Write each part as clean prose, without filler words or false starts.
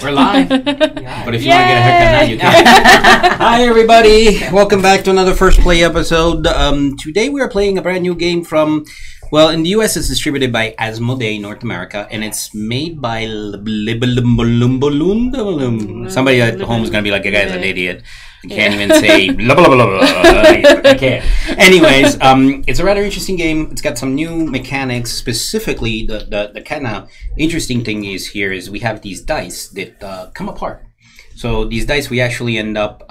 We're live. But if you want to get a haircut now, you can. Hi, everybody. Welcome back to another First Play episode. Today we are playing a brand new game from, well, in the US it's distributed by Asmodee North America, and it's made by Libellud. Somebody at home is going to be like, you guy's an idiot. I can't even say blah, blah, blah, blah. I can't. Anyways, it's a rather interesting game. It's got some new mechanics. Specifically, the kind of interesting thing is here is we have these dice that come apart. So these dice, we actually end up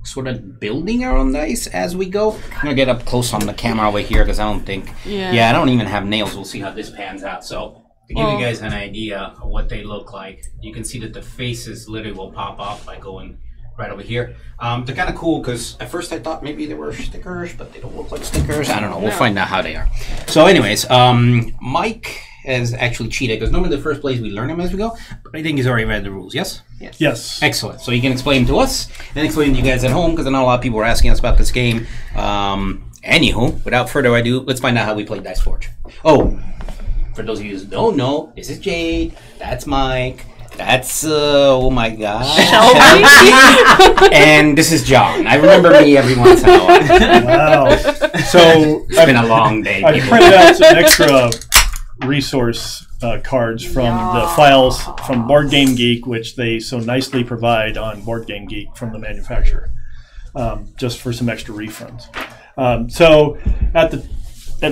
sort of building our own dice as we go. I'm going to get up close on the camera over here because I don't think... Yeah, I don't even have nails. We'll see how this pans out. So to give you guys an idea of what they look like, you can see that the faces literally will pop off by going... right over here. They're kind of cool because at first I thought maybe they were stickers, but they don't look like stickers. I don't know. We'll find out how they are. So anyways, Mike has actually cheated because normally the first place we learn them as we go, but I think he's already read the rules. Yes? Yes. Excellent. So you can explain to us and explain to you guys at home because I know a lot of people were asking us about this game. Anywho, without further ado, let's find out how we play Dice Forge. Oh, for those of you who don't know, this is Jade. That's Mike. That's, oh my God. And this is John. I remember me every once in a while. Wow. So it's been a long day. I printed out some extra resource cards from the files from Board Game Geek, which they so nicely provide on Board Game Geek from the manufacturer, just for some extra refunds. So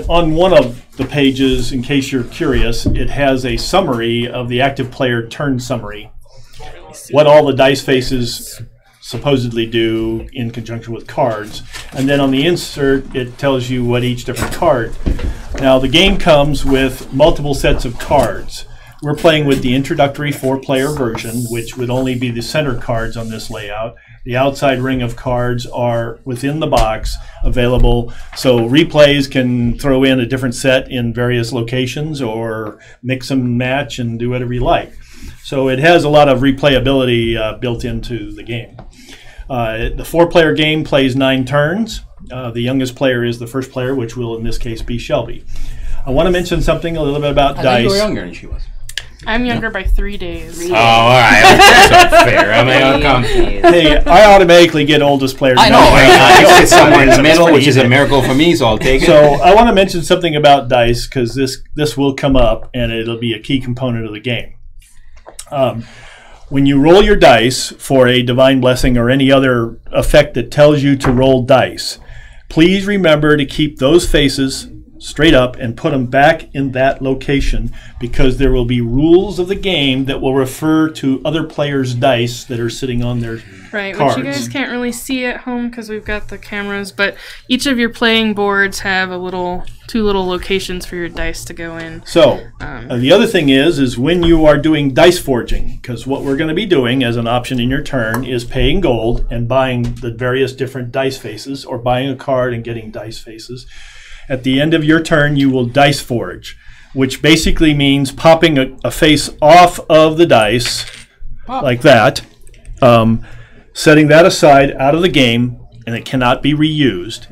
on one of the pages, in case you're curious, it has a summary of the active player turn summary, what all the dice faces supposedly do in conjunction with cards. And then on the insert, it tells you what each different card. Now, the game comes with multiple sets of cards. We're playing with the introductory 4-player version, which would only be the center cards on this layout. The outside ring of cards are within the box available, so replays can throw in a different set in various locations or mix and match and do whatever you like. So it has a lot of replayability built into the game. The 4-player game plays 9 turns. The youngest player is the first player, which will in this case be Shelby. I want to mention something a little bit about dice. I think you were younger than she was. I'm younger by 3 days. Oh, all right. That's not fair. I mean, hey, I automatically get oldest player. I know. I sit somewhere in the middle, which is a miracle for me, so I'll take it. So I want to mention something about dice because this will come up and it'll be a key component of the game. When you roll your dice for a divine blessing or any other effect that tells you to roll dice, please remember to keep those faces straight up and put them back in that location because there will be rules of the game that will refer to other players' dice that are sitting on their cards. Which you guys can't really see at home because we've got the cameras, but each of your playing boards have two little locations for your dice to go in. So the other thing is when you are doing dice forging, because what we're going to be doing as an option in your turn is paying gold and buying the various different dice faces or buying a card and getting dice faces. At the end of your turn, you will dice forge, which basically means popping a face off of the dice like that, setting that aside out of the game, and it cannot be reused.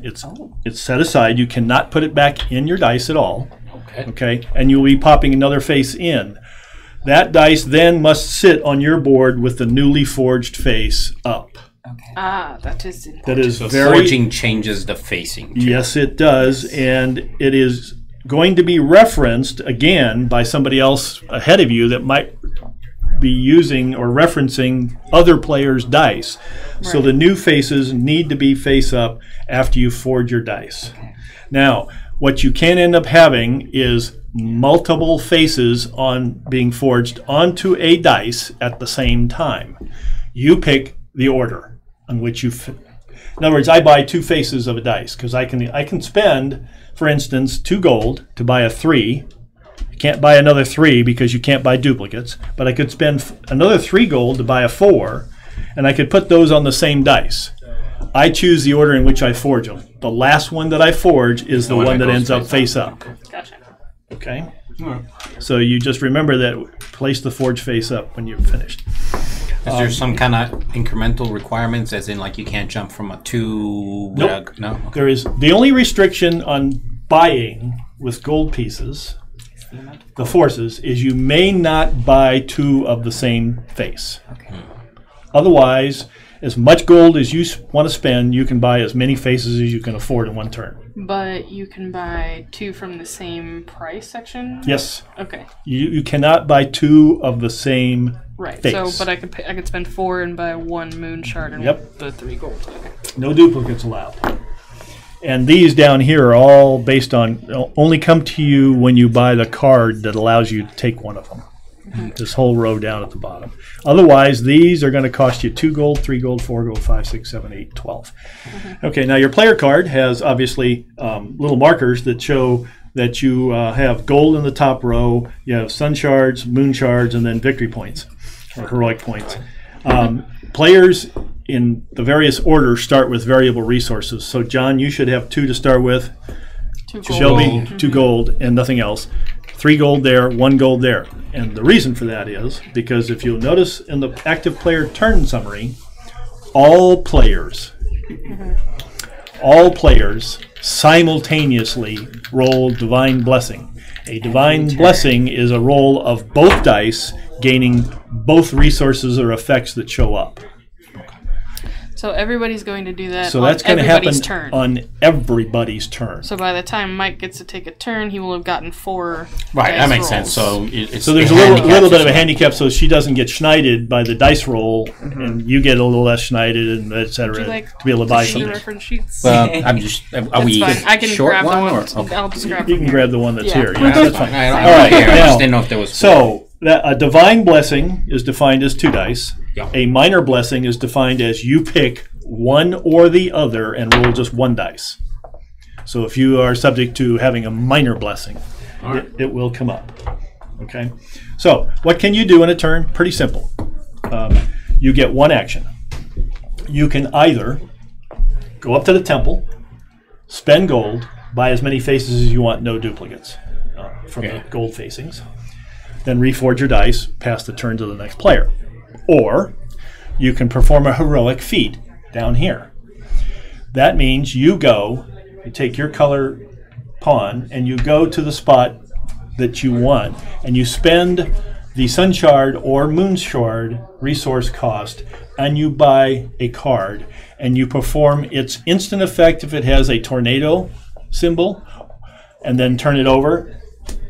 It's set aside. You cannot put it back in your dice at all. Okay? And you'll be popping another face in. That dice then must sit on your board with the newly forged face up. Okay. That is important. That is so very... forging changes the facing. Yes, it does, and it is going to be referenced again by somebody else ahead of you that might be using or referencing other players' dice. Right. So the new faces need to be face up after you forge your dice. Okay. Now, what you can end up having is multiple faces being forged onto a dice at the same time. You pick the order on which you... In other words, I buy 2 faces of a dice because I can spend, for instance, 2 gold to buy a 3. You can't buy another 3 because you can't buy duplicates, but I could spend another 3 gold to buy a 4, and I could put those on the same dice. I choose the order in which I forge them. The last one that I forge is the one that ends up face up. Gotcha. Okay? So you just remember that, place the forge face up when you're finished. Is there some kind of incremental requirements, as in like you can't jump from a 2? Nope. No? Okay. There is the only restriction on buying with gold pieces the forces is you may not buy 2 of the same face. Okay. Otherwise, as much gold as you want to spend, you can buy as many faces as you can afford in one turn. But you can buy 2 from the same price section? Yes. Okay. You cannot buy 2 of the same Right. face. So, but I could spend 4 and buy 1 moon shard and the 3 gold. Okay. No duplicates allowed. And these down here are all based on, only come to you when you buy the card that allows you to take one of them. This whole row down at the bottom. Otherwise, these are going to cost you 2 gold, 3 gold, 4 gold, 5, 6, 7, 8, 12. Okay, now your player card has obviously little markers that show that you have gold in the top row, you have sun shards, moon shards, and then victory points, or heroic points. Players in the various orders start with variable resources. So, John, you should have 2 to start with. 2 gold. Shelby, 2 gold, and nothing else. 3 gold there, 1 gold there. And the reason for that is because if you'll notice in the active player turn summary, all players simultaneously roll Divine Blessing. A Divine Blessing is a roll of both dice gaining both resources or effects that show up. So everybody's going to do that So on that's going to happen turn. on everybody's turn. So by the time Mike gets to take a turn, he will have gotten 4 Right, dice that makes rolls. sense. So there's a little bit of a handicap, so she doesn't get schneided by the dice roll, and you get a little less schneided, and et cetera, to be able to buy see the something. reference sheets? Well, I'm just. Are That's we fine. I can short grab the one? one. Or, okay. I'll just grab You from can here. grab the one that's Yeah. here. Yeah, that's fine. I don't All right, care. I now- just didn't know if there was. So a Divine Blessing is defined as 2 dice. Yeah. A Minor Blessing is defined as you pick one or the other and roll just 1 dice. So if you are subject to having a Minor Blessing, it will come up. Okay. So what can you do in a turn? Pretty simple. You get 1 action. You can either go up to the temple, spend gold, buy as many faces as you want, no duplicates from the gold facings. Then reforge your dice, pass the turn to the next player. Or you can perform a heroic feat down here. That means you take your color pawn, and you go to the spot that you want, and you spend the sun shard or moon shard resource cost, and you buy a card, and you perform its instant effect if it has a tornado symbol, and then turn it over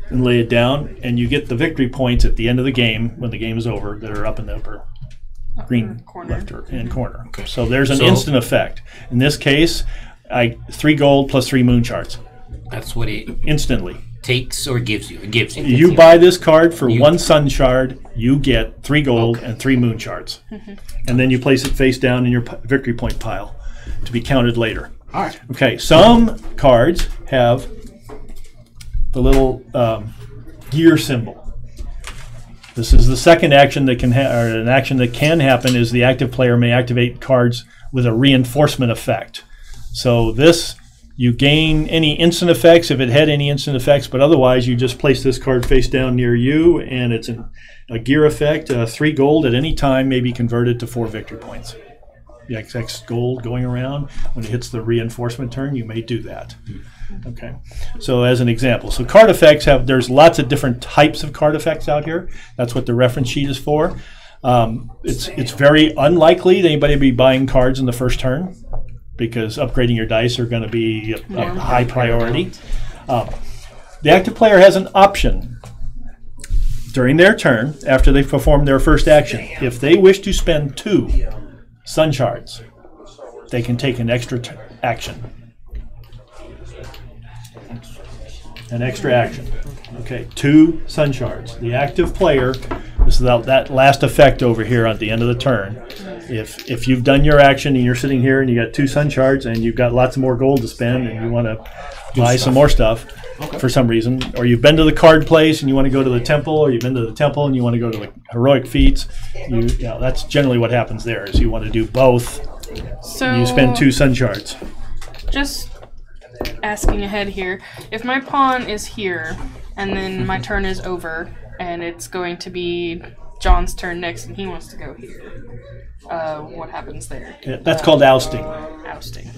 and lay it down, and you get the victory points at the end of the game when the game is over that are up in the upper green corner. left hand corner. Okay. So there's an instant effect. In this case, 3 gold plus 3 moon shards. That's what it Instantly. takes or gives you. It gives you. You buy this card for 1 sun shard, you get 3 gold and 3 moon shards. And then you place it face down in your victory point pile to be counted later. All right. Okay, some cards have the little gear symbol. This is the second action that can an action that can happen is the active player may activate cards with a reinforcement effect. So this, you gain any instant effects if it had any instant effects, but otherwise you just place this card face down near you, and it's a gear effect. 3 gold at any time may be converted to 4 victory points. The XX gold going around, when it hits the reinforcement turn, you may do that. Okay, so as an example, so card effects there's lots of different types of card effects out here. That's what the reference sheet is for. It's very unlikely that anybody will be buying cards in the first turn, because upgrading your dice are going to be a high priority. The active player has an option during their turn, after they've performed their first action. If they wish to spend 2 sun shards, they can take an extra action. An extra action. Okay, 2 sun shards. The active player, this is that last effect over here at the end of the turn. If you've done your action and you're sitting here and you got 2 sun shards and you've got lots more gold to spend and you want to buy some more stuff for some reason, or you've been to the card place and you want to go to the temple, or you've been to the temple and you want to go to the heroic feats, that's generally what happens there. Is you want to do both. So You spend 2 sun shards. Just asking ahead here, if my pawn is here and then my turn is over and it's going to be John's turn next and he wants to go here, what happens there? Yeah, that's called ousting. Ousting.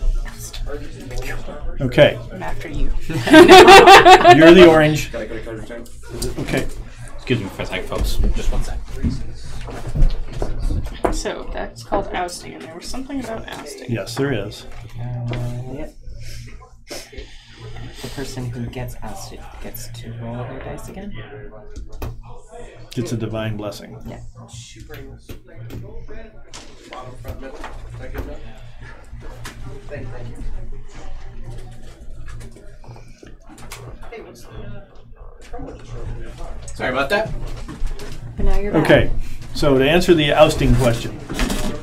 Okay. I'm after you. You're the orange. Okay. Excuse me for a sec, folks. Just 1 sec. So that's called ousting, and there was something about ousting. Yes, there is. Yep. The person who gets ousted gets to roll their dice again. It's a divine blessing. Yeah. Sorry about that. But now you're back. Okay, so to answer the ousting question,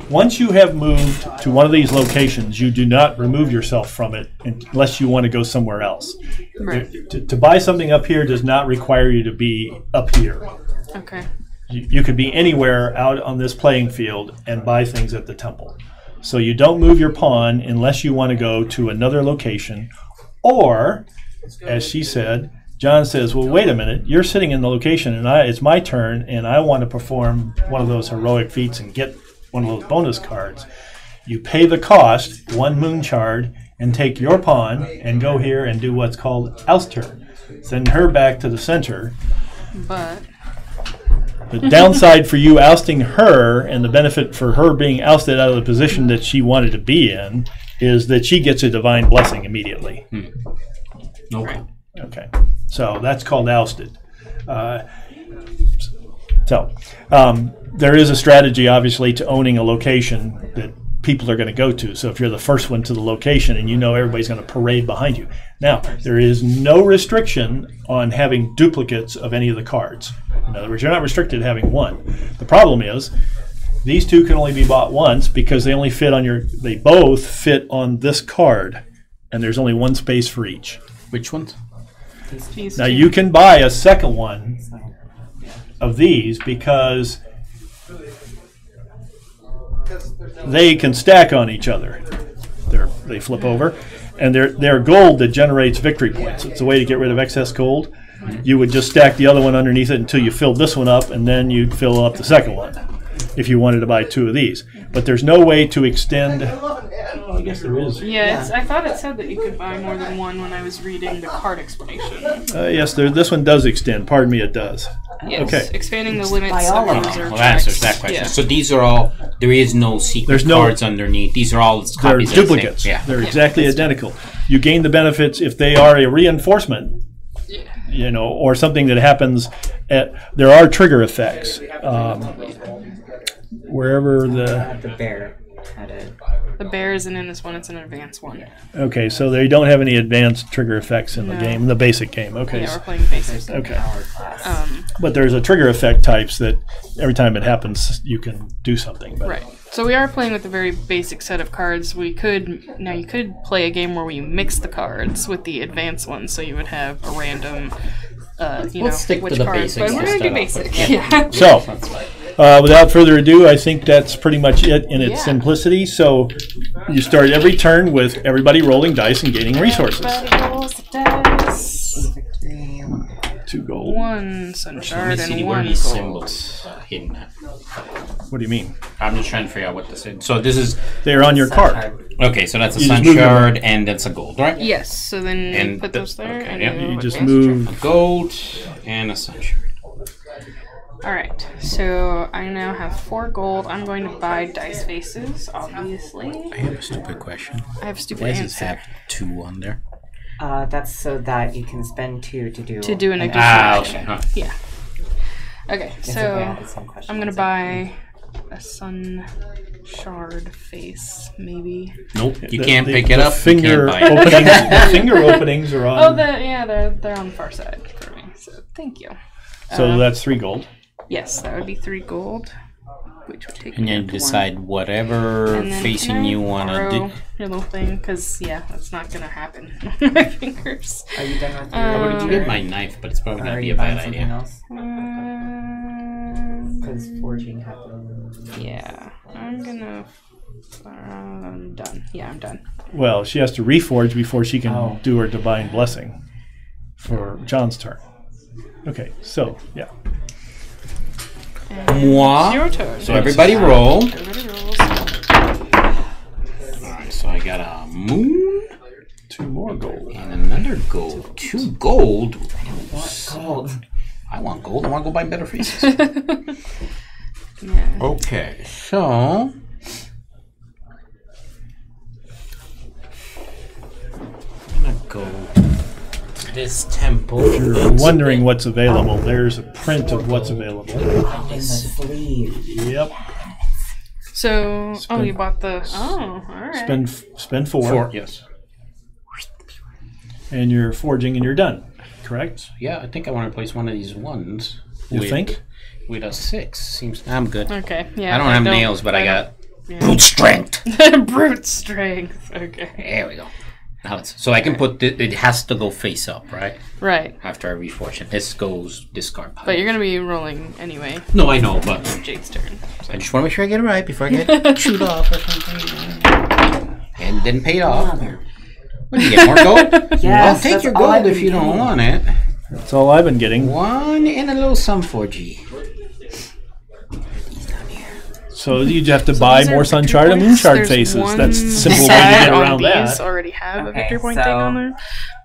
once you have moved to one of these locations, you do not remove yourself from it unless you want to go somewhere else. Right. To buy something up here does not require you to be up here. Okay. You could be anywhere out on this playing field and buy things at the temple. So you don't move your pawn unless you want to go to another location, or, as she said, John says, well, wait a minute, you're sitting in the location and it's my turn and I want to perform one of those heroic feats and get one of those bonus cards. You pay the cost, 1 moon shard, and take your pawn and go here and do what's called oust her. Send her back to the center. But The downside for you ousting her and the benefit for her being ousted out of the position that she wanted to be in is that she gets a divine blessing immediately. Okay. Okay, so that's called ousted. There is a strategy, obviously, to owning a location that people are going to go to. So if you're the first one to the location and you know everybody's going to parade behind you. Now, there is no restriction on having duplicates of any of the cards. In other words, you're not restricted to having one. The problem is these two can only be bought once because they only fit on they both fit on this card, and there's only one space for each. Which ones? these Now two. you can buy a second one of these because they can stack on each other. They flip over, and they're gold that generates victory points. It's a way to get rid of excess gold. You would just stack the other one underneath it until you filled this one up, and then you'd fill up the second one if you wanted to buy 2 of these. But there's no way to extend. Oh, I guess there is. Yeah, I thought it said that you could buy more than one when I was reading the card explanation. Yes, this one does extend. Pardon me, it does. Yes, Okay. expanding the limits By of all of user them. Well, that answers checks. that question. Yeah. So these are all. There is no secret There's no- cards underneath. These are all They're copies. of the same- duplicates. Yeah. They're exactly identical. You gain the benefits if they are a reinforcement, or something that happens. There are trigger effects. Wherever The bear had a. The bear isn't in this one, it's an advanced one. Okay, so they don't have any advanced trigger effects in the No. game, in the basic game. Okay, Yeah, we're playing basic. okay. Power class. But there's a trigger effect types that every time it happens, you can do something. But Right. So we are playing with a very basic set of cards. You could play a game where you mix the cards with the advanced ones, so you would have a random, Let's stick to which the card. basics But we're to gonna do start off basic. with. Yeah. So, without further ado, I think that's pretty much it in its Yeah. simplicity. So, you start every turn with everybody rolling dice and gaining resources. Everybody rolls the dice. Victory. 2 gold. 1 sun Let me shard see and where 1 these gold. symbols hidden at. What do you mean? I'm just trying to figure out what this is. So this is They're on your card. okay. So that's a You sun just move them. shard and that's a gold, right? Yes, so then you And put those there. okay, and yeah. You just advance move. A gold and a sun shard. Alright, so I now have 4 gold. I'm going to buy dice faces, obviously. I have a stupid question. I have a stupid Why does this answer. have 2 on there? That's so that you can spend 2 to do. To do an additional Okay. action. Huh. Yeah. Okay, Yes, so okay, I had some questions. I'm going to buy a sun shard face, maybe. Nope. You The- can't the- pick it the up. Finger you can't buy it. openings. The finger openings are on. Oh, they're on the far side for me, so thank you. So that's 3 gold. Yes, that would be 3 gold, which would take And me then up to decide 1. whatever And then facing can I you want to borrow do. your little thing, because yeah, that's not gonna happen with my fingers. Are you done with your? I would Um, get my knife, but it's probably Or going are to be you a bad buying something idea. else? Because forging happens. Yeah, I'm done. Yeah, I'm done. Well, she has to reforge before she can Oh. do her divine blessing for John's turn. Okay, so yeah. Moi. It's your turn. So everybody roll. Everybody rolls. Alright, so I got a moon 2 more gold. and another gold. 2 gold. Gold. I want gold. I want to go buy better faces. Yeah. Okay, so I'm gonna go to this temple. If you're wondering what's available, there's a print of what's available. In the sleeve. Yep. So, Spend- you bought the. Oh, all right. Spend 4. 4, yes. And you're forging and you're done. Correct? Yeah, I think I want to replace one of these ones. You with, think? With a 6. Seems I'm good. Okay. Yeah. I don't have nails, but I got Yeah. brute strength. Brute strength. Okay. There we go. Now so I can put it has to go face up, right? Right. After I reforge it. This goes discard pile. But you're gonna be rolling anyway. No, I know, but Jake's turn. I just want to make sure I get it right before I get chewed off or something. And then paid off. What do you get? More gold? Yes, I'll take that's your all I've gold if been you don't getting. want it. That's all I've been getting. 1 and a little Sunforgy. So you'd have to buy These are more victory Sunshard and points. Moonshard There's faces. one That's the simple way to set get on around these that. already have a Okay, victory point so- thing on there,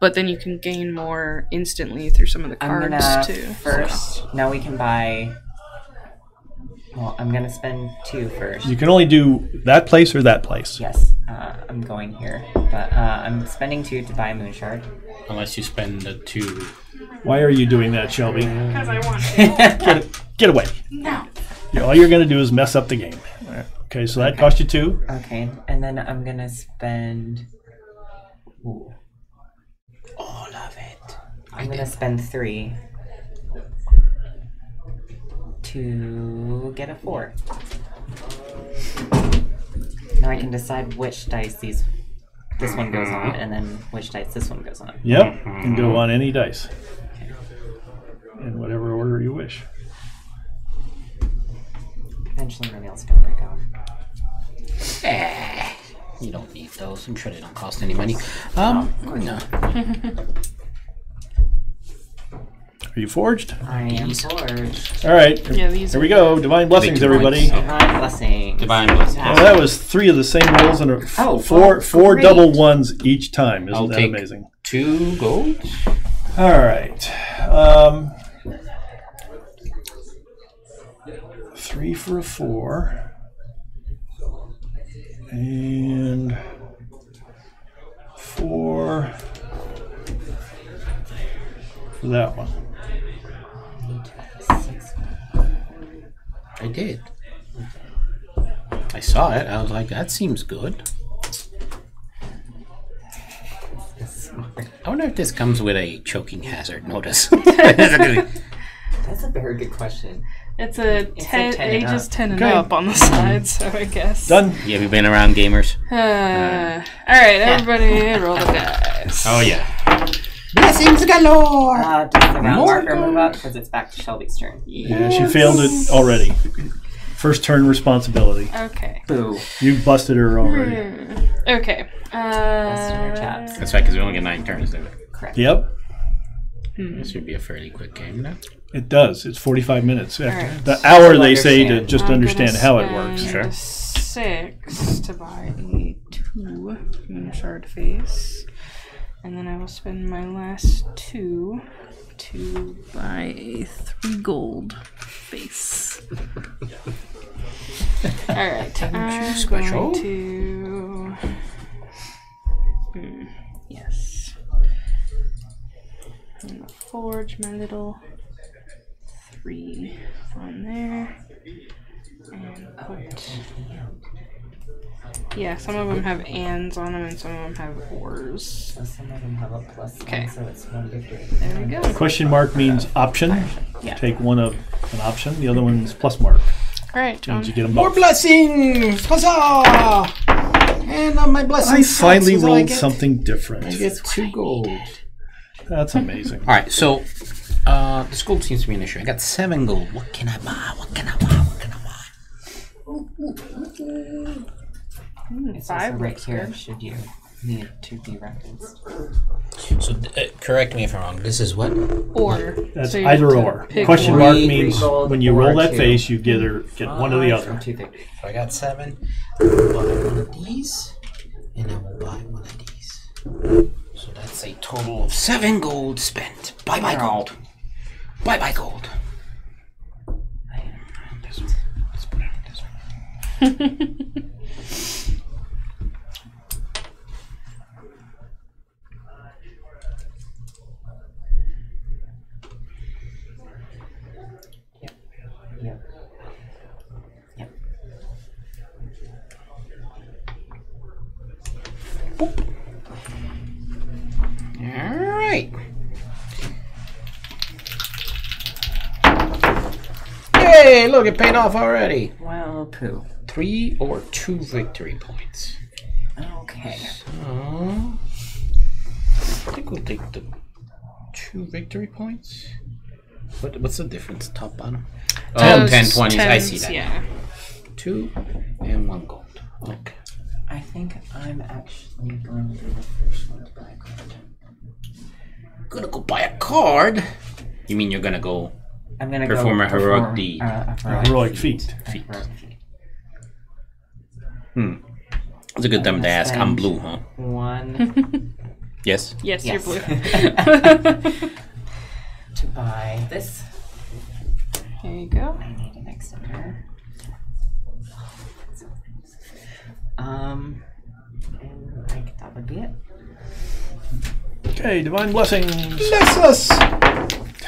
but then you can gain more instantly through some of the I'm cards gonna too. first. Now we can buy. Well, I'm gonna spend 2 first. You can only do that place or that place. Yes, I'm going here, but I'm spending 2 to buy Moonshard. Unless you spend the 2. Why are you doing that, Shelby? Because I want to. Get away. No. All you're going to do is mess up the game. Okay, so that cost you 2. Okay, and then I'm gonna spend. Ooh, All of it. I'm gonna spend 3 to get a 4. Now I can decide which dice this one goes on, and then which dice this one goes on. Yep, can go on any dice. In whatever order you wish. Eventually my nails gonna break off. You don't need those. I'm sure they don't cost any money. No. Are you forged? I am forged. All right, Yeah, these here are we go. Divine blessings, Victory everybody. points. Divine blessings. Divine blessing. Well, that was 3 of the same rolls and Oh, four great. double ones each time. Isn't I'll that take amazing? 2 gold. All right. 3 for a 4. And 4 for that one. I did. I saw it. I was like, that seems good. I wonder if this comes with a choking hazard notice. That's a very good question. It's a a 10, 10 and ages up. 10 and Okay. up on the side, so I guess. Done. Yeah, have you been around gamers? Alright, everybody roll the dice. Oh, yeah. Blessings galore! Does the round More marker move gold. up? Because it's back to Shelby's turn. Yeah, she failed it already. First turn responsibility. Okay. Boo. You busted her already. Okay. Busted her chops. That's right, because we only get 9 turns, don't we? Correct. Yep, This should be a fairly quick game now. it does. It's 45 minutes. After Alright. the hour To they say to understand. just I'm understand gonna how it spend works. Sure. 6 to buy a 2 Moonshard face. And then I will spend my last 2 to buy a 3 gold face. Alright, I'm special? going to... yes. I'm gonna forge my little 3 on there. And put... yeah, some of them have ands on them and some of them have ors. So some of them have a plus Okay. one, so it's 1 victory. There we go. Question mark means option. Yeah. Take one of an option. The other one's plus mark. Alright, John. Means you get them More both. blessings! Huzzah! And on my blessings. I finally is all rolled get. something different. I get 2 gold. That's amazing. All right, so this gold seems to be an issue. I got 7 gold. What can I buy? What can I buy? What can I buy? It's 5 also right looks here good. should you need to be referenced. So correct me if I'm wrong. This is what? Or. That's So you have either to or. pick Question one. mark Three means gold when you or roll that 2. face, you get one or the other. 2 victory. So I got 7. I'll buy one of these, and I will buy one of these. So that's a total of 7 gold spent. Bye bye gold. Bye bye gold. This one. Let's put it on this one. Yep. Yep. All right. Hey, look, it paid off already. Well, poo. 3 or 2 victory points. Okay. So, I think we'll take the 2 victory points. What's the difference? Top, bottom? Oh, 10, 20s. I see that. Yeah. 2 and 1 gold. Okay. I think I'm actually going to be the first one to buy a card. Gonna go buy a card? You mean you're gonna go I'm gonna perform go a heroic deed? a Heroic feat. Feet. heroic feat. It's a good time to ask. I'm spend blue, huh? 1 Yes. Yes, Yes. you're blue. to buy this. Here you go. I need an extender. And I think that would be it. Okay, divine blessings. Bless us!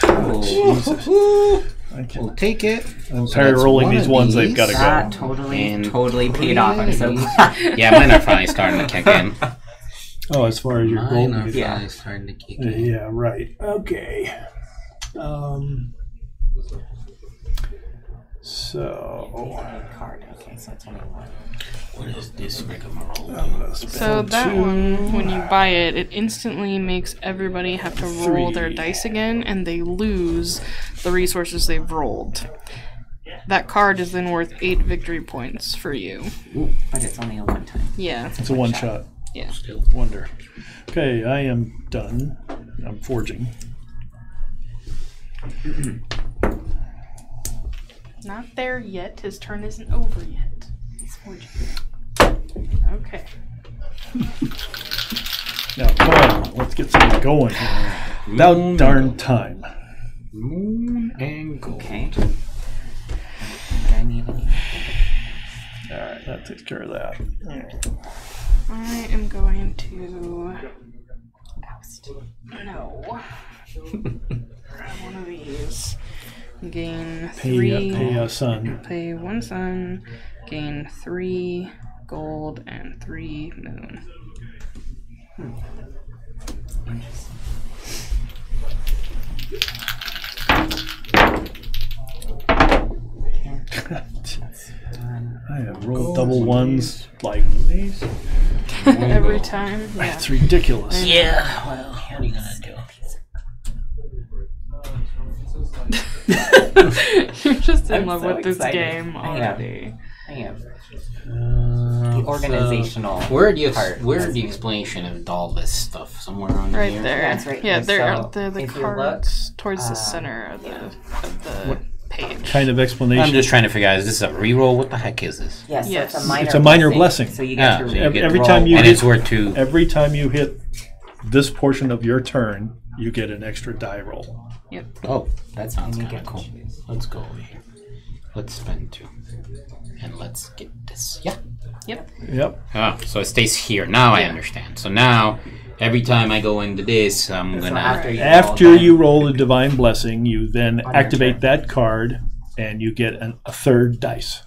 Oh, Jesus. We'll take it. I'm So tired of that's rolling one these of ones. They've these. got to That go. totally paid off. I'm so glad. Yeah, mine are finally starting to kick in. Oh, as far as your gold. Mine are Yeah. finally starting to kick in. Yeah, right. Okay. So Card. Okay, so it's only 1. What is this rigmarole? I'm gonna spend So that 2. one, when you buy it, it instantly makes everybody have to roll their 3. dice again, and they lose the resources they've rolled. That card is then worth 8 victory points for you. But it's only a 1 time. Yeah. It's a one shot. Yeah. Still. Wonder. Okay, I am done. I'm forging. Not there yet. His turn isn't over yet. He's forging. Okay. Now, come on, let's get something going here. About darn time. Moon and gold. Okay. I need any. All right, that takes care of that. I am going to oust. No. Grab one of these. Gain 3. Pay a son. Pay 1 sun. Gain 3 gold and 3 moon. I have rolled double ones like Every time. Yeah. that's ridiculous. Yeah, well, what are you gonna do? You're just in I'm love so with this excited. game I am. already. I am. The organizational Where do you part. where the explanation of all this stuff? Somewhere on Right here. there. Yeah, it's right Yeah, here. they're So, the if you cards towards the center of yeah. the page. Kind of explanation. I'm just trying to figure out, is this a reroll? What the heck is this? Yes, Yes. it's a minor blessing. So you Yeah, get to so you get every to time roll, you and hit- it's worth 2. Every time you hit this portion of your turn, you get an extra die roll. Oh, that sounds And you kind of get cool. to choose. Let's go over here. Let's spend 2. And let's get this. Yeah. Yep. Yep. Ah, so it stays here. Now I understand. So now, every time I go into this, I'm So gonna... After you roll a divine blessing, you then your activate turn. that card, and you get a third dice.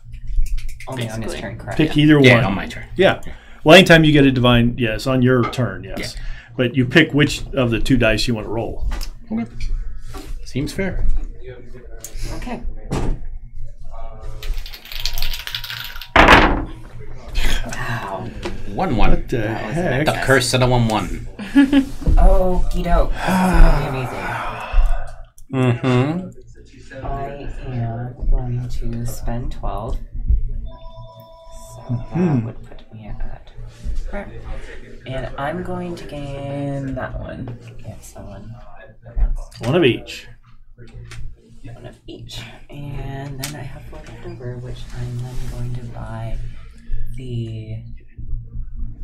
Only on his Basically. turn, correct? Pick either Yeah, one. on my turn. Yeah. Well, anytime you get a divine, yes, on your turn, yes. But you pick which of the 2 dice you want to roll. Okay. Seems fair. Okay. Wow. 1-1. What the That was heck? The curse of the 1-1. Okie doke. That's gonna be amazing. Mm-hmm. I am going to spend 12. That would put me at. And I'm going to gain that one. Yes, that one. One of each. One of each. And then I have 4 left over, which I'm then going to buy the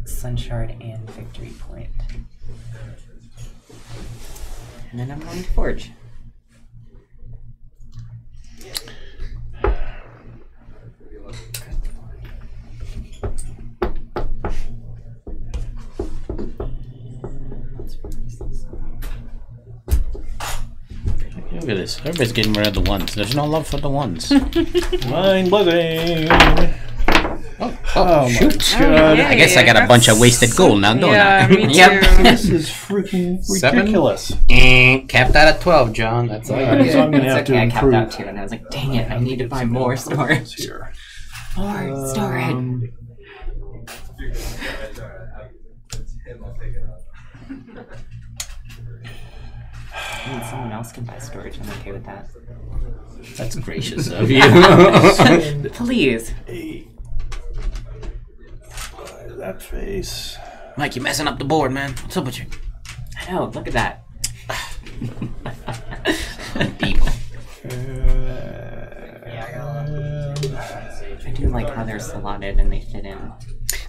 Sun Shard and Victory Point. And then I'm going to Forge. Look at this. Everybody's getting rid of the ones. There's no love for the ones. Mind buzzing. Oh, shoot. God. I guess I got a bunch of wasted gold now, don't Yeah, I? me too. Yep. This is freaking ridiculous. Capped out at 12, John. That's all you So get. I'm going to have It's to okay, I capped improve. out too, and I was like, dang it, I need to buy more storage. Here. More storage. I mean, someone else can buy storage. I'm okay with that. That's gracious of you. Please. That face. Mike, you're messing up the board, man. What's up with you? I know, look at that. People. I do like how they're slotted and they fit in.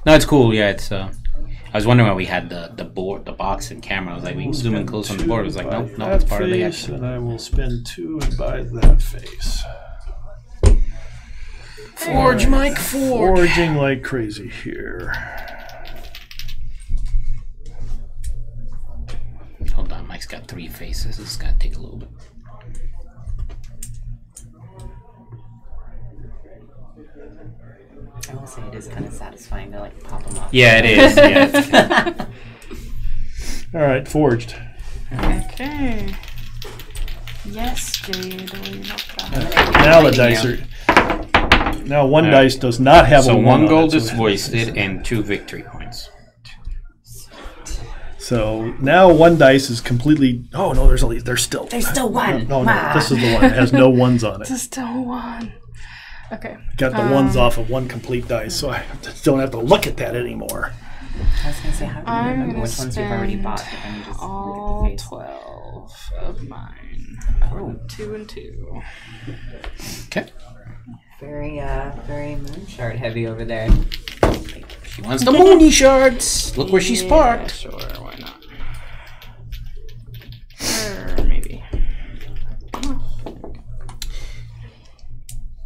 No, it's cool. Yeah, it's. I was wondering why we had the board, the box, and camera. I was like, we can zoom in close on the board. I was like, no, it's part of the action. And I will spend 2 and buy that face. Forge, Mike, forge. Forging like crazy here. Hold on, Mike's got 3 faces. This is gonna take a little bit. I will say it is kind of satisfying to like pop them off. Yeah, it is. Yeah. All right, forged. Okay. Yes, Jade. Now the dice are. Now one dice does not have a So 1 1 on gold it, is so- wasted and 2 victory points. So now 1 dice is completely. Oh no, there's still. There's still 1. No, this is the one. It has no 1s on it. Just still 1. Okay. Got the 1s off of 1 complete dice, so I just don't have to look at that anymore. I was going to say, how do you I'm remember gonna which ones you've already spend bought? But then you just all look at the face. 12 of mine. Oh, 2 and 2. Okay. very moon shard heavy over there. She wants the moony shards. Look where she's parked. Sure, why not? Or maybe. I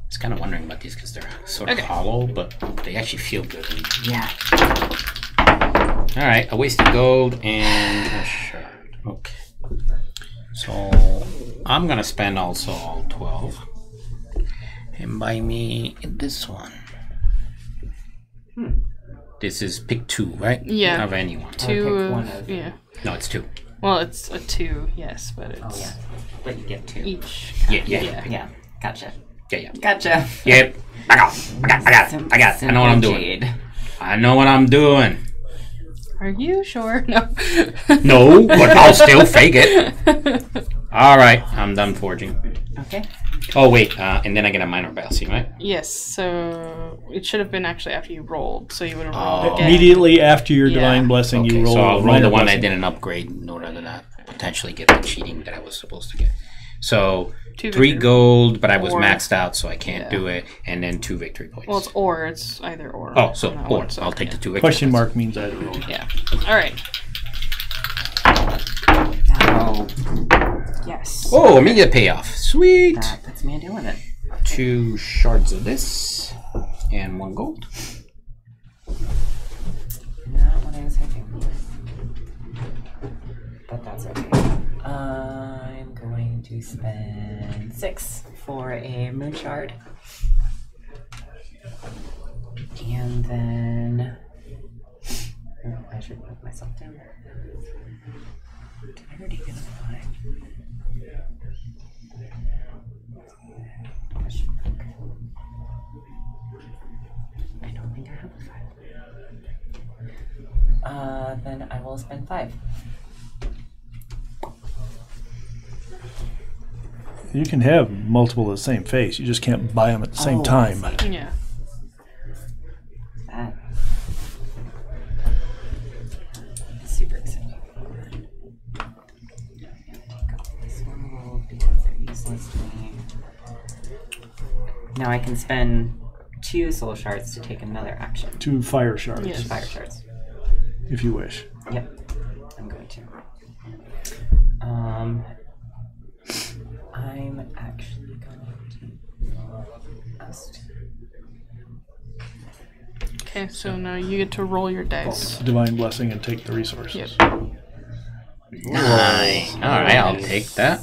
was kind of wondering about these because they're sort of hollow, but they actually feel good. Yeah. All right, a wasted gold and a shard. Okay. So I'm gonna spend also all 12 and buy me this one. This is pick 2, right? Yeah. Of anyone. Two. pick one of- Yeah. No, it's 2. Well, it's a 2, yes, but it's Oh, yeah. But you get 2. each. Yeah. Yeah. Gotcha. Yeah. Gotcha. Yep. I got it. I know what I'm doing. Jade. I know what I'm doing. Are you sure? No. No, but I'll still fake it. All right, I'm done forging. Okay. Oh wait, and then I get a minor bouncy, right? Yes, so it should have been actually after you rolled, so you would have rolled Oh. again. Immediately after your Yeah. divine blessing, Okay, you roll. so I'll a roll minor the one I blessing. didn't upgrade in order to not potentially get the cheating that I was supposed to get. So 2 3 victory. gold, but I was Or- maxed out, so I can't Yeah. do it, and then 2 victory points. Well, it's or. It's either or. oh, so on that or one, so, I'll take yeah. the 2 victory Question points. mark means either or. Yeah. All right. Oh, Yes. Oh, immediate payoff. Sweet. that puts me doing it. 2 shards of this and 1 gold. Not what I was hoping. But that's okay. I'm going to spend 6 for a moon shard. And then I should put myself down. Did I already get a 5? I don't think I have a 5. Then I will spend 5. You can have multiple of the same face. You just can't buy them at the same Oh, I time. see. Yeah. Now I can spend 2 soul shards to take another action. 2 fire shards, Yes. 2 fire shards. if you wish. Yep. I'm going to. I'm actually going to ask. Okay, so now you get to roll your dice. Divine blessing and take the resources. Yep. Nice. All right, I'll take that.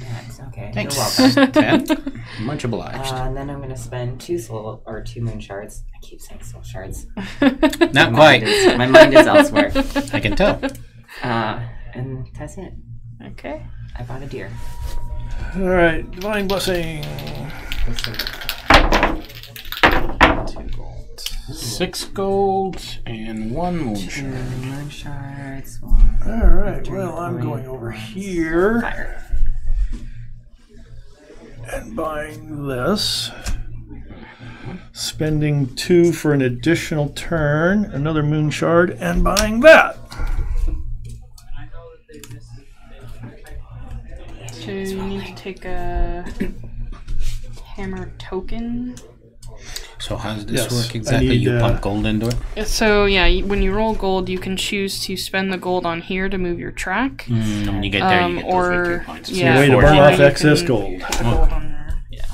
Max, okay. Thanks. You're welcome. 10. Much obliged. And then I'm going to spend 2 moon shards. I keep saying soul shards. Not quite. My mind is elsewhere. I can tell. And that's it. Okay. I bought a deer. All right, divine blessing. 2 gold. 6 gold and 1 moon 2 shard. moon shards. All right, well, I'm going over here Fire. and buying this. Spending 2 for an additional turn, another moon shard, and buying that. So you need to take a hammer token. So how does this Yes, work I exactly? need, You pump gold into it? So yeah, when you roll gold, you can choose to spend the gold on here to move your track. And when you get there, you get those or victory points. yeah, Way to or burn you off can excess put gold. the gold on there. Yeah.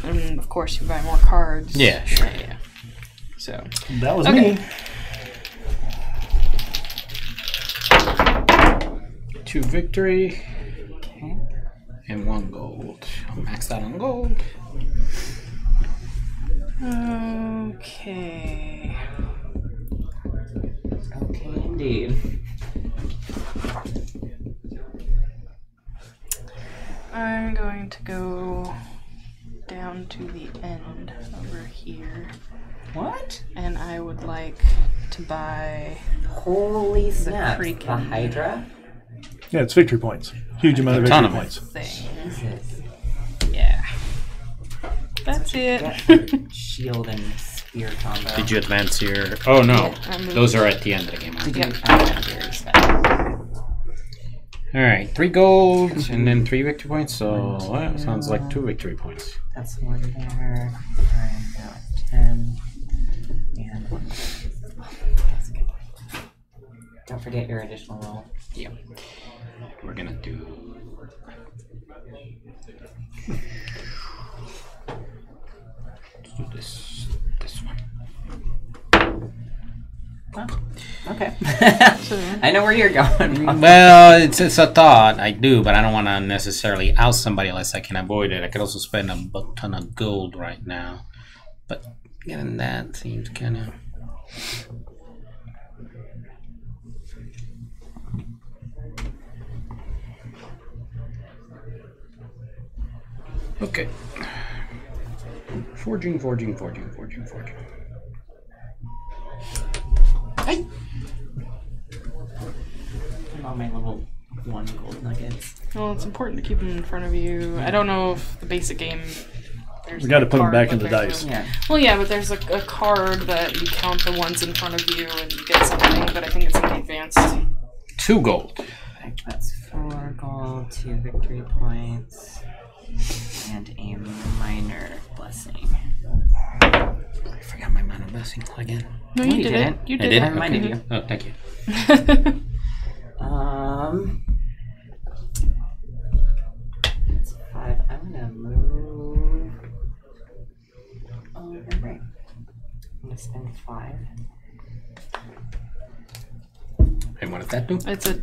And of course, you buy more cards. Yeah, sure. Yeah. So That was Okay. me. 2 victory Okay. and 1 gold. I'm maxed out on gold. okay. Okay, indeed. I'm going to go down to the end over here, What? and I would like to buy. Holy snap. The freaking- Hydra? Yeah, it's victory points. Huge amount of A ton victory of it. points. Thing. Jesus. Yeah. That's it. Get shield and spear combo. Did you advance your... Oh, no. Yeah, I moved. Those are at the end of the game. Did Yep. you already spent? Alright, 3 gold and then 3 victory points. So, well, sounds like 2 victory points. That's 1 there. Alright, now 10. And 1. That's good. Don't forget your additional roll. Yeah. We're gonna do... Let's do this one. Okay. So, I know where you're going. Well, it's a thought. I do, but I don't want to necessarily out somebody unless I can avoid it. I could also spend a buck ton of gold right now. But getting that seems kind of... Okay. Forging. Hey! All my little 1 gold nuggets. well, it's important to keep them in front of you. I don't know if the basic game. We got to put them card, back but in the there's dice. no- Yeah. Well, yeah, but there's a card that you count the ones in front of you and you get something, but I think it's in the advanced. 2 gold. Okay, that's 4 gold, 2 victory points, and a minor blessing. I forgot my minor blessing again. No, No, you you did didn't. it. You I did did? I it. reminded Okay. you. Oh, thank you. It's 5. I'm gonna move over. I'm gonna spend 5. And what does that do? It's a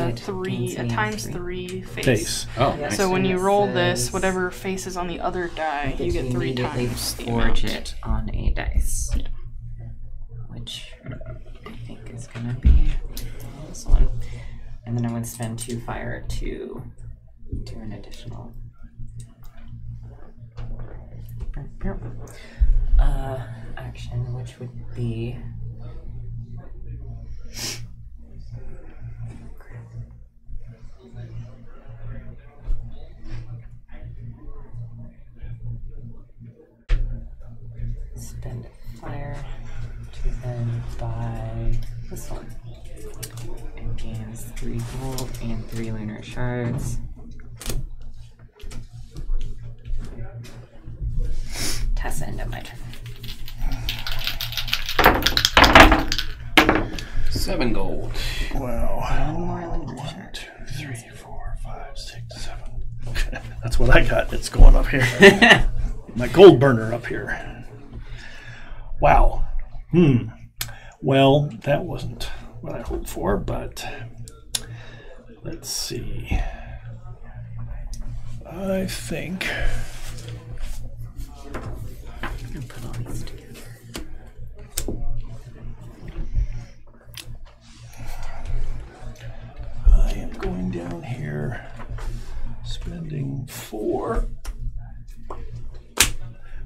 It three, a contains times 3. 3 face. Face. Oh, Yes. nice. So when you It roll this, says- whatever face is on the other die, you get 3 immediately times the forge amount. it on a dice. Yeah. Which I think is gonna be this one. And then I'm gonna spend 2 fire to do an additional action, which would be spend fire to then buy this one. It gains 3 gold and 3 lunar shards. has to end up my turn. 7 gold. Wow. One more lunar 1, shard. 2, 3, 4, 5, 6, 7. Okay. That's what I got. It's going up here. My gold burner up here. Wow. Well, that wasn't what I hoped for, but let's see. I think Put all these together. I am going down here, spending 4.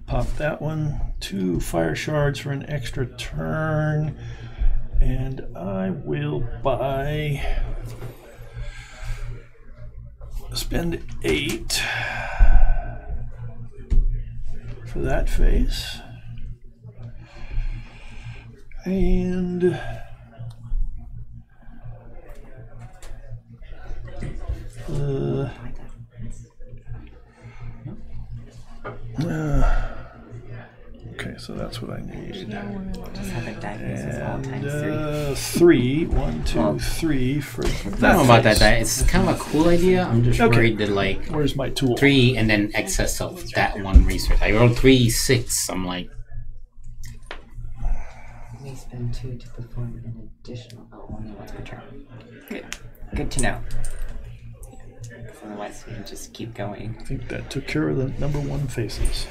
Pop that one. 2 fire shards for an extra turn. And I will spend 8 for that phase. And okay, so that's what I need. Just have it diagnosis all times 3. 3, 1, 2, 3 for I don't know about that. It's kind of a cool idea. I'm just worried that like Where's my tool? 3 and then excess of that one resource. I rolled 3, 6. I'm like, We spend 2 to perform an additional. Only once per turn. Yeah. Good to know. Otherwise, we can just keep going. I think that took care of the number 1 faces.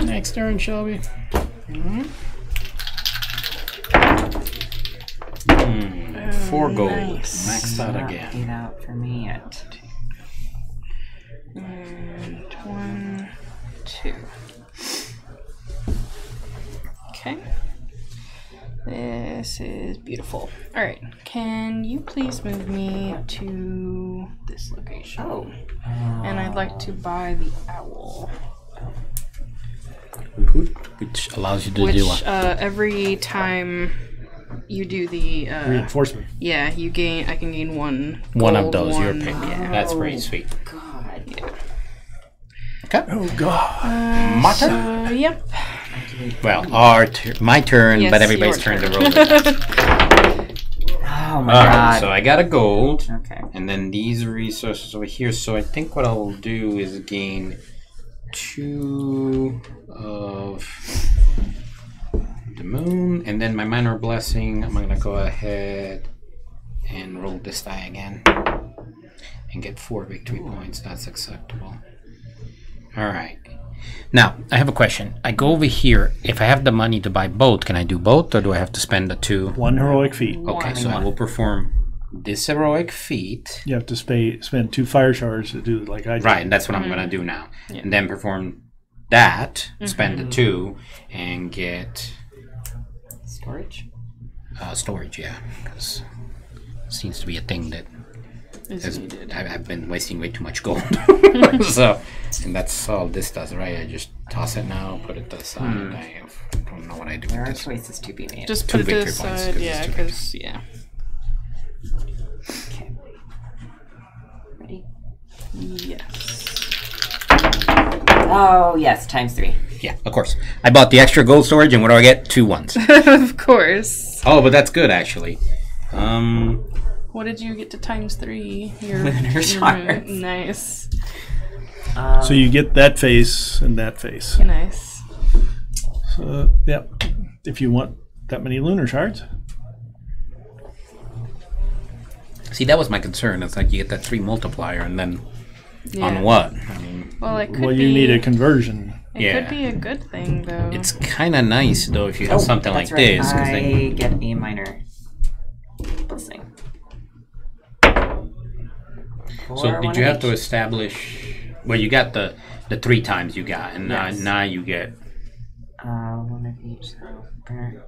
next turn, Shelby. 4 gold. Nice. Maxed out Not again. paid out for me yet. And 1, 2. Okay. This is beautiful. All right. Can you please move me to this location? Oh. And I'd like to buy the owl. Which allows you to Which do what? every time you do the Reinforcement. yeah, you gain. I can gain 1. One of gold, those, your 1 pick. Yeah. That's pretty sweet. God. Yeah. Okay. Oh, God. My turn? Yep. Well, my turn, Yes, but everybody's your turn to turn. roll. Oh my Alright, God. so I got a gold, Okay. and then these resources over here. So I think what I'll do is gain 2 of the moon, and then my minor blessing. I'm gonna go ahead and roll this die again and get 4 victory points. That's acceptable. All right. Now I have a question. I go over here. If I have the money to buy both, can I do both, or do I have to spend the 2? 1 heroic feat. Okay, so I will perform this heroic feat. You have to spend 2 fire shards to do it like I did. Right, and that's what I'm going to do now. And then perform that, spend the 2, and get Storage? storage, yeah. Because it seems to be a thing that Is needed. I've been wasting way too much gold. So, and that's all this does, right? I just toss it now, put it to the side. I don't know what I do There with are this. choices to be made. Just 2 put it to the victory points, side. 'cause Yeah, it's 2 because yeah. Okay. Ready? Yes. Oh, yes, times 3. Yeah, of course. I bought the extra gold storage, and what do I get? 2 ones. Of course. Oh, but that's good, actually. What did you get to times 3? Your Lunar shards. Nice. So you get that face and that face. Nice. So, yep. If you want that many lunar shards. See, that was my concern. It's like you get that 3 multiplier, and then Yeah. on what? I mean, Well, it could Well, be. you need a conversion. It Yeah. could be a good thing, though. it's kind of nice, though, if you have something like That's right. this. 'Cause I then, get a minor blessing. so did you have to establish... Well, you got the 3 times you got, and Yes. now you get... 1 of each, so burn,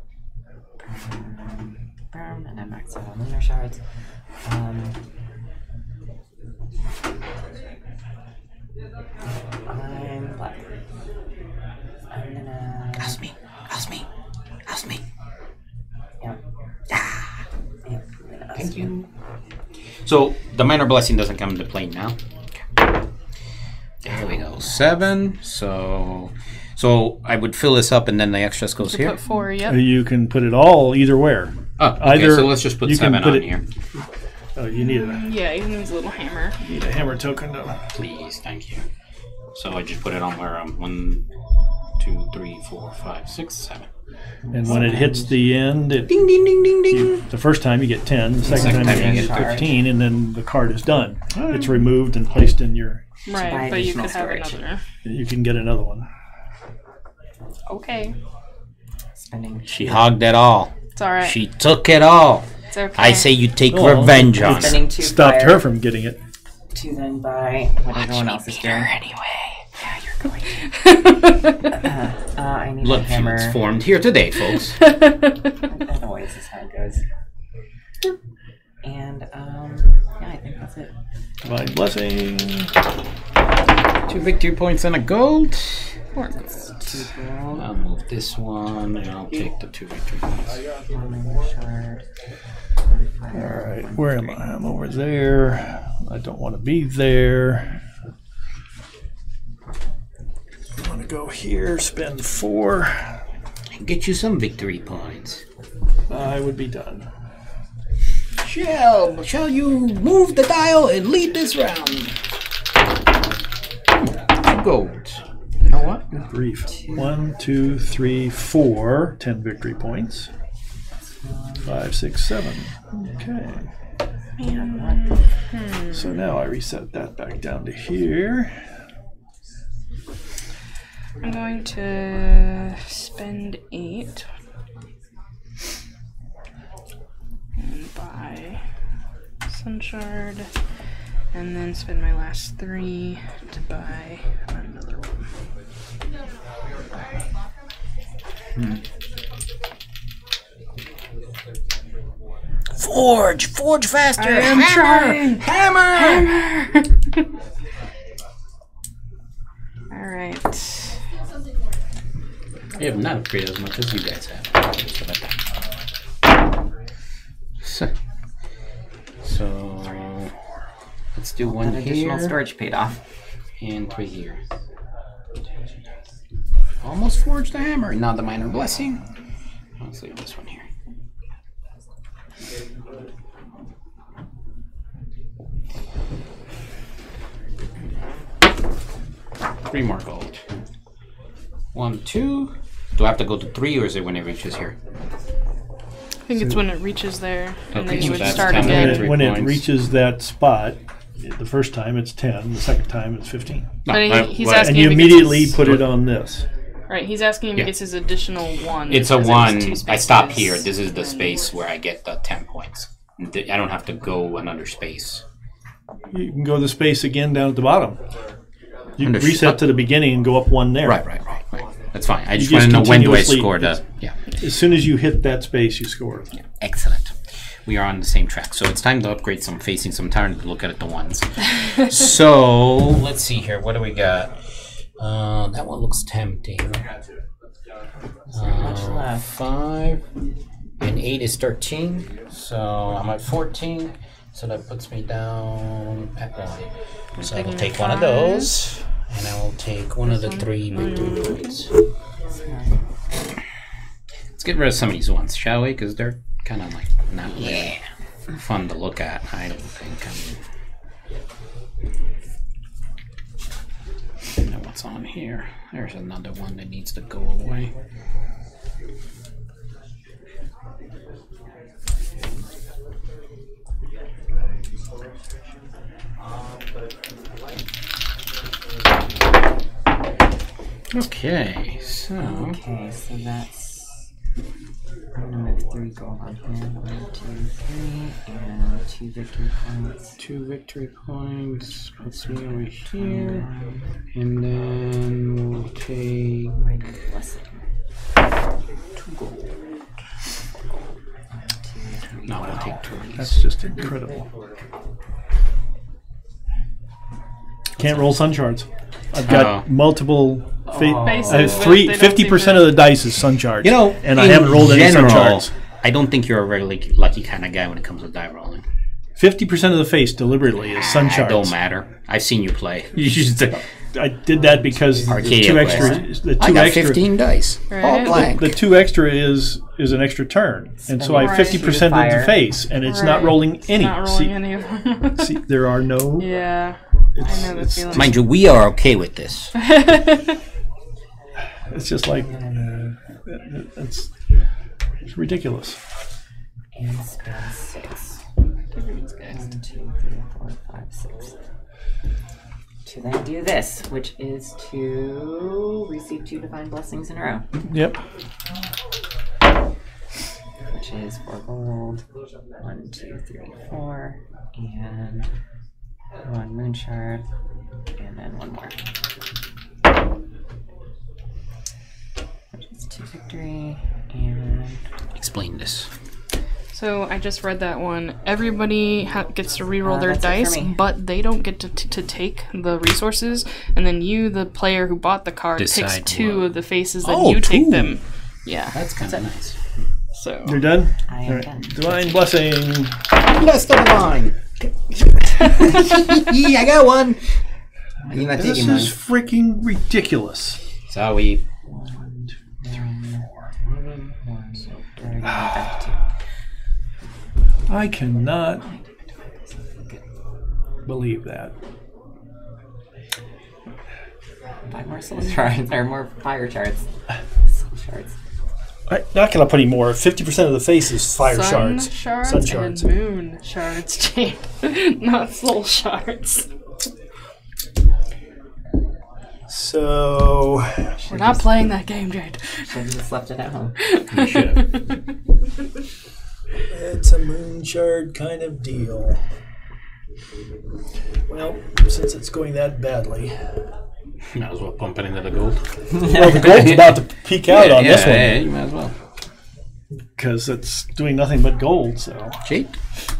and I max out on lunar shards. I'm black. I'm gonna. Ask me. Yep. Yep. Thank you. So, the minor blessing doesn't come into play now. There we go. 7. So So I would fill this up, and then the excess goes You here. put 4, yep. You can put it all either where. Oh, okay. Either So let's just put you can 7 put on it- here. Oh, you need Yeah, he needs a little hammer. a hammer token though. Please, thank you. So I just put it on where 1, 2, 3, 4, 5, 6, 7. And when it hits the end, it, Ding ding ding ding ding. the first time you get 10, the second time you get charge. 15, and then the card is done. It's removed and placed in your. Right, buy but you additional could have storage. another. You can get another one. Okay. Spending. She hogged it all. It's alright. She took it all. It's okay. I say you take Well, revenge on her. Spending 2 Stopped fire her from getting it. to then buy what everyone else is doing. Anyway. Yeah, you're going. I need Blood a hammer. feuds formed here today, folks. That always is how it goes. And yeah, I think that's it. Divine blessing. 2 victory points and a gold. 4 gold. 2 gold, I'll move this one, and I'll take the 2 victory points. 1 shard. All right, where am I? I'm over there. I don't want to be there. I want to go here, spend 4. And get you some victory points. I would be done. Shall you move the dial and lead this round? 2 gold. You know what? Good grief. 1, 2, 3, 4. 10 victory points. 5, 6, 7. Okay. So now I reset that back down to here. I'm going to spend 8 and buy Sunshard, and then spend my last 3 to buy another one. Forge faster! I am trying. Hammer! Alright. I have not upgraded as much as you guys have. Just about that. So let's do 1 That additional here storage paid off. and 3 here. Almost forged the hammer. Now the minor blessing. Let's leave this one here. Three more gold. 1, 2. Do I have to go to 3, or is it when it reaches here? I think it's when it reaches there, and Okay, then so you would that's start 10 again. victory When it points. reaches that spot, the first time it's 10, the second time it's 15. No, But he's what- asking And you if he gets immediately his- put it on this. Right, he's asking if Yeah. he gets his additional 1. It's a because it was 1. 2 I stop spaces, here. This is the and- space where I get the 10 points. I don't have to go another space. You can go to the space again down at the bottom. You can Understood. reset to the beginning and go up 1 there. Right. That's fine. I just You want to just know when do I continuously- score the... Yeah. As soon as you hit that space, you score. Excellent. We are on the same track. So it's time to upgrade some facing some time to look at the ones. So let's see here. What do we got? That one looks tempting. Much left. 5 and 8 is 13. So I'm at 14. So that puts me down at 1. So I will taking take a one of 5. those. And I will take one of the 3 victory points. Let's get rid of some of these ones, shall we? Because they're kind of like not really fun to look at, I don't think. Now what's on here? There's another one that needs to go away. Okay, so Okay, so that's. I'm gonna move 3 gold on here. 1, 2, 3, and 2 victory points. 2 victory points puts me over here, and then we'll take Minor blessing. 2 gold. No, we'll take 2 of these. That's just incredible. Can't roll sun shards. I've got multiple. Faces I have with- 3. they don't 50% seem of the dice is sun shards. You know, and I in haven't rolled any sun general, shards. I don't think you're a really lucky kind of guy when it comes to die rolling. 50% of the face deliberately is sun It shards. don't matter. I've seen you play. You just, I did that because the Arcadia two Quest, extra, huh? the I two got extra, 15 dice. All Right. blank. the two extra is an extra turn, and so I Right. 50% of the Fire. face, and it's not Right. rolling It's any. not rolling any of them. See, there are no. Yeah. I know the It's feeling. Mind you, we are okay with this. It's just like it's ridiculous. And spend 6. 1, 2, 3, 4, 5, 6. To then do this, which is to receive 2 divine blessings in a row, Yep. which is 4 gold. 1, 2, 3, 4, and 1 moon shard, and then 1 more. Which is 2 victory, and Explain this. So I just read that one. Everybody gets to reroll their that's it for dice, me. but they don't get to take the resources. And then you, the player who bought the card, picks Decide 2 what. of the faces, then Oh, you take 2. them. Yeah. That's kind of nice. So You're done. I am All right. done. Divine blessing. Bless the line. I got one. You're not This taking mine. is freaking ridiculous. So we. 1, 2, 3, 4. Back to 2. I cannot believe that. 5 more soul shards, or more fire shards. Soul shards. I'm not going to put any more. 50% of the face is fire sun shards. shards Sun shards. and moon shards, Jade. Not soul shards. So We're not playing that game, Jade. Should have just left it at home. You should have. it's a moon shard kind of deal. Well, since it's going that badly. Might as well pump it into the gold. Well, the gold's about to peak out on this one. Yeah, you might as well. Because it's doing nothing but gold, so. Jade,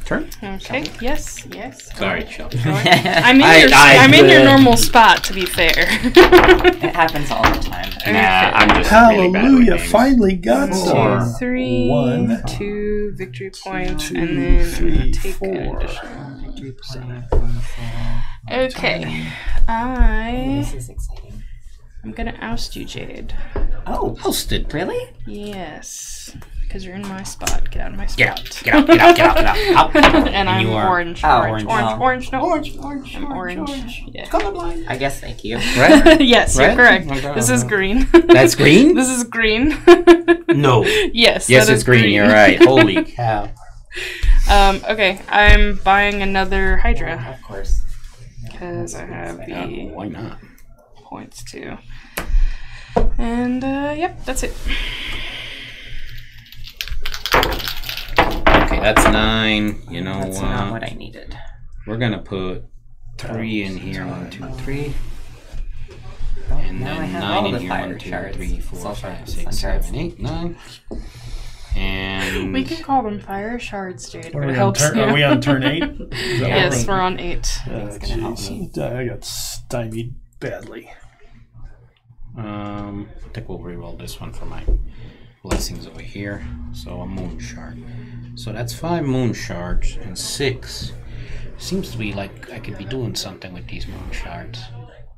turn. Okay. Yes. Yes. Sorry, Shelby. I'm in your I'm in your good. normal spot, to be fair. It happens all the time. Nah, I'm just really bad with Hallelujah! names. Finally got 1, some. 2, 3, 1, 2 victory points, 2, and then I'm 3, gonna take 4. an additional. Victory point. Okay, This is exciting. I'm gonna oust you, Jade. Oh, Hosted. really? Yes, because you're in my spot. Get out of my Get out, spot. get out, get out, get out, get out. Out. And I'm you are orange. Oh, Orange. orange. No, orange, I'm orange. Yeah. colorblind. I guess, thank you. Red? Yes, Red? you're correct. Okay. This is green. That's green? This is green. No. Yes. Yes, that it's is green. You're right. Holy cow. Okay, I'm buying another Hydra Of course. because I have the Why not? points too. And yep, that's it. Okay, that's 9. You know That's not what I needed. We're gonna put 3 in here. 1, 2, 3. Oh, And now I then have 9 all in the here. fire 1, 2, shards. 3, 4, Soul 5, shards, 6, sun 7, shards. 8, 9. And We can call them fire shards, Jade. Are If it we, on helps turn, you. are we on turn 8? Is that Yes, what we're on 8. gonna help jeez. I got stymied badly. I think we'll re-roll this one for my blessings over here. So a moon shard. So that's 5 moon shards and 6. Seems to be like I could be doing something with these moon shards.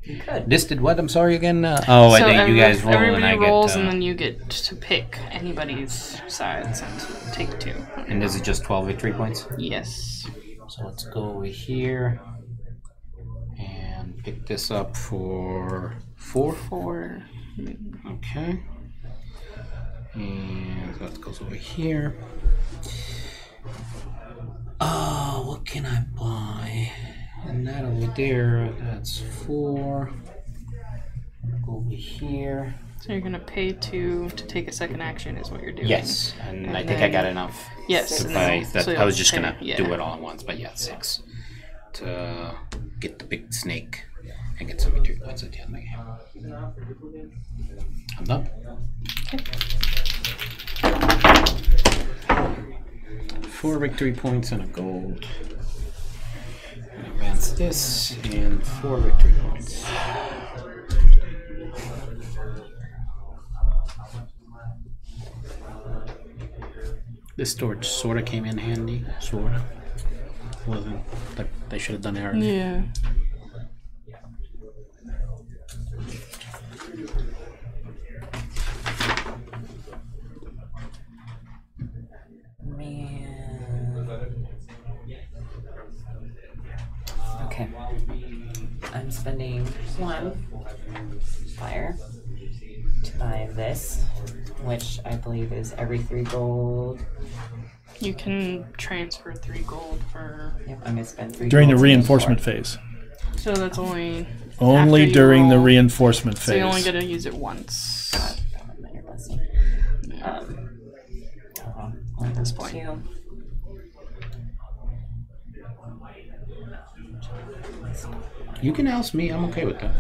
You could. This did what? I'm sorry again. I think you guys roll and everybody I rolls, get. and then you get to pick anybody's sides and take 2. And this is just 12 victory points. Yes. So let's go over here and pick this up for 4. 4. Okay. And that goes over here. Oh, what can I buy? And that over there, that's 4. Go over here. So you're gonna pay 2 to take a second action, is what you're doing. Yes, and I And think I got then- enough. Yes. To and buy then- that. so I was you'll just pay- gonna yeah. do it all at once, but yeah, 6 to get the big snake and get some victory points at the end of the game. I'm done. 4 victory points and a gold. Advance this and 4 victory points. This storage sorta came in handy, sorta. Wasn't like they should have done it earlier. Yeah. 1 fire to buy this, which I believe is every 3 gold. You can transfer 3 gold for. Yep, I'm gonna spend 3 During the gold to get reinforcement 4. phase. So that's only. Only after you during the roll. reinforcement phase. So you only get to use it once. Minor blessing. At this point. 2. You can ask me. I'm okay with that.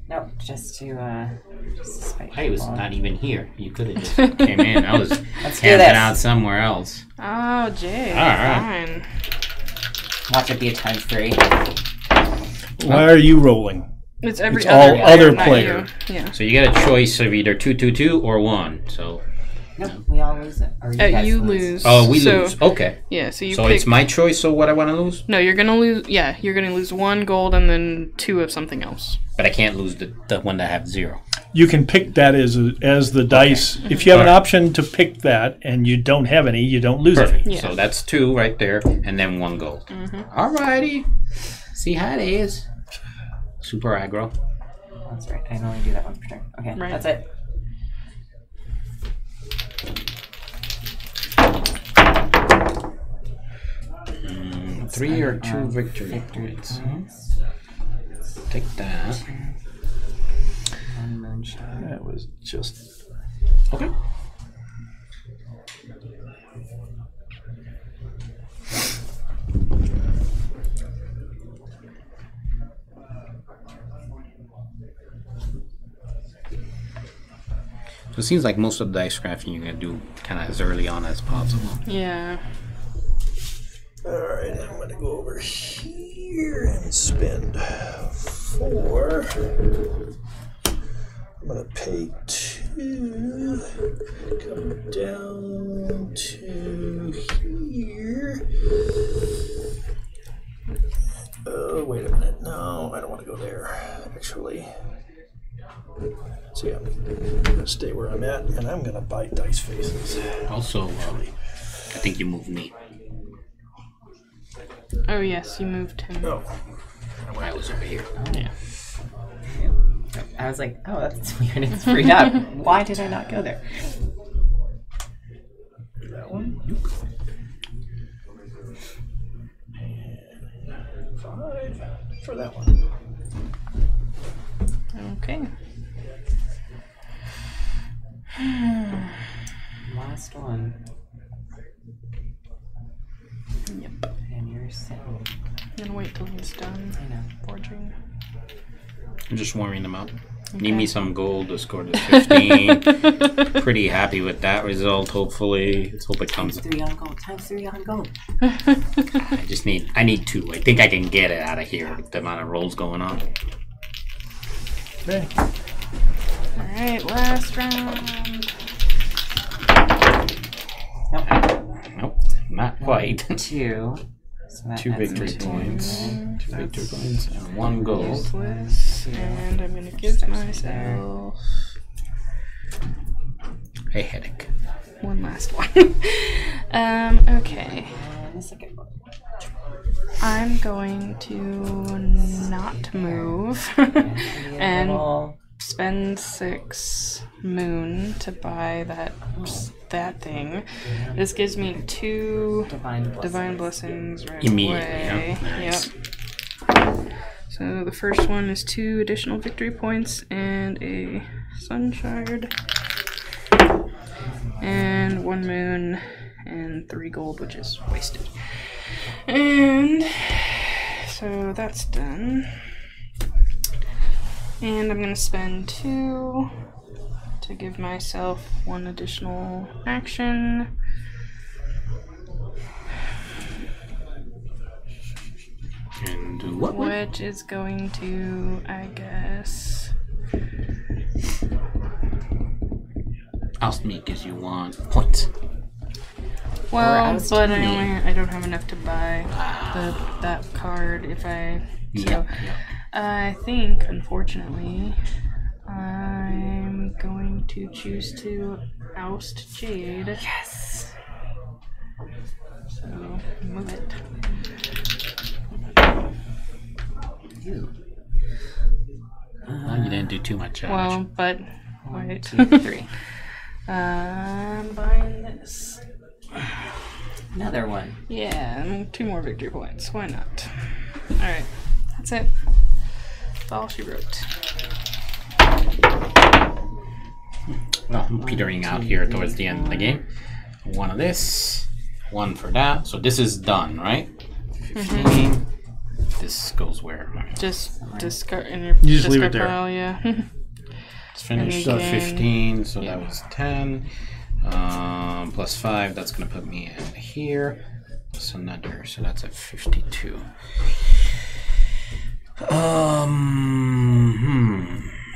Nope, just to spite I was people. not even here. You could have just came in. I was Let's do camping this. out somewhere else. Oh, Jay. All right. Fine. Watch it be a times 3. Why are you rolling? It's every It's other all other not player. you. Yeah. So you get a choice of either 2-2-2 or 1. So Nope, we all lose it. Or you guys You lose. we So- lose. Okay. Yeah, so you So pick. it's my choice. So what I want to lose, No, you're gonna lose. Yeah, you're gonna lose 1 gold and then 2 of something else. but I can't lose the one that have 0. You can pick that as the dice. If you have an Alright. option to pick that and you don't have any, you don't lose Perfect. any. Yeah. So that's 2 right there, and then 1 gold. Alrighty. See how it is. Super aggro. That's right, I can only do that once per turn. Okay, Right. that's it. Three or 2 victory points. Take that. 1 moonshine. That was just... Okay. So it seems like most of the dice crafting you're gonna do kind of as early on as possible. Yeah. Alright, I'm going to go over here and spend 4. I'm going to pay 2. Come down to here. Oh, wait a minute. No, I don't want to go there, actually. So yeah, I'm going to stay where I'm at, and I'm going to buy dice faces. Also, I think you moved me. Oh yes, you moved him. Oh, I was over here. Yeah. I was like, oh, that's weird. It's freed up. Why did I not go there? that one. And 5 for that one. Okay. Last one. Yep. And you're sitting. I'm gonna wait till he's done I know. forging. I'm just warming them up. Okay. Need me some gold to score this 15. Pretty happy with that result, hopefully. Let's hope it comes. Times 3 on gold. Times 3 on gold. I need 2. I think I can get it out of here with the amount of rolls going on. Okay. Alright, last round. Nope. Nope, not quite. 2. So that 2 adds victory to points. 2 victory points and 1 gold. Useless. And I'm gonna give myself A headache. one last one. Okay. And the second one. I'm going to not move and Little spend 6 moon to buy that thing. This gives me 2 divine blessings right Immediately, away. huh? Nice. Yep. So the first one is 2 additional victory points and a sun shard. And 1 moon and 3 gold, which is wasted. And so that's done. And I'm gonna spend 2 to give myself 1 additional action. And what? Which is going to, I guess. Ask me because you want points. Well, was but too I don't have enough to buy that card if I. So I think, unfortunately, I'm going to choose to oust Jade. Yes. So move it. do too much Well, damage. but 1, wait. 2, 3. I'm buying this. Another one. Yeah, and 2 more victory points. Why not? Alright, that's it. That's all she wrote. Well, I'm petering out here towards the end of the game. 1 of this, 1 for that. So this is done, right? 15. This goes where? Just discard in your You just leave it discard there. pile, yeah. It's finished. And So again- 15, so that was 10. Plus 5, that's going to put me in here. Plus another, so that's at 52.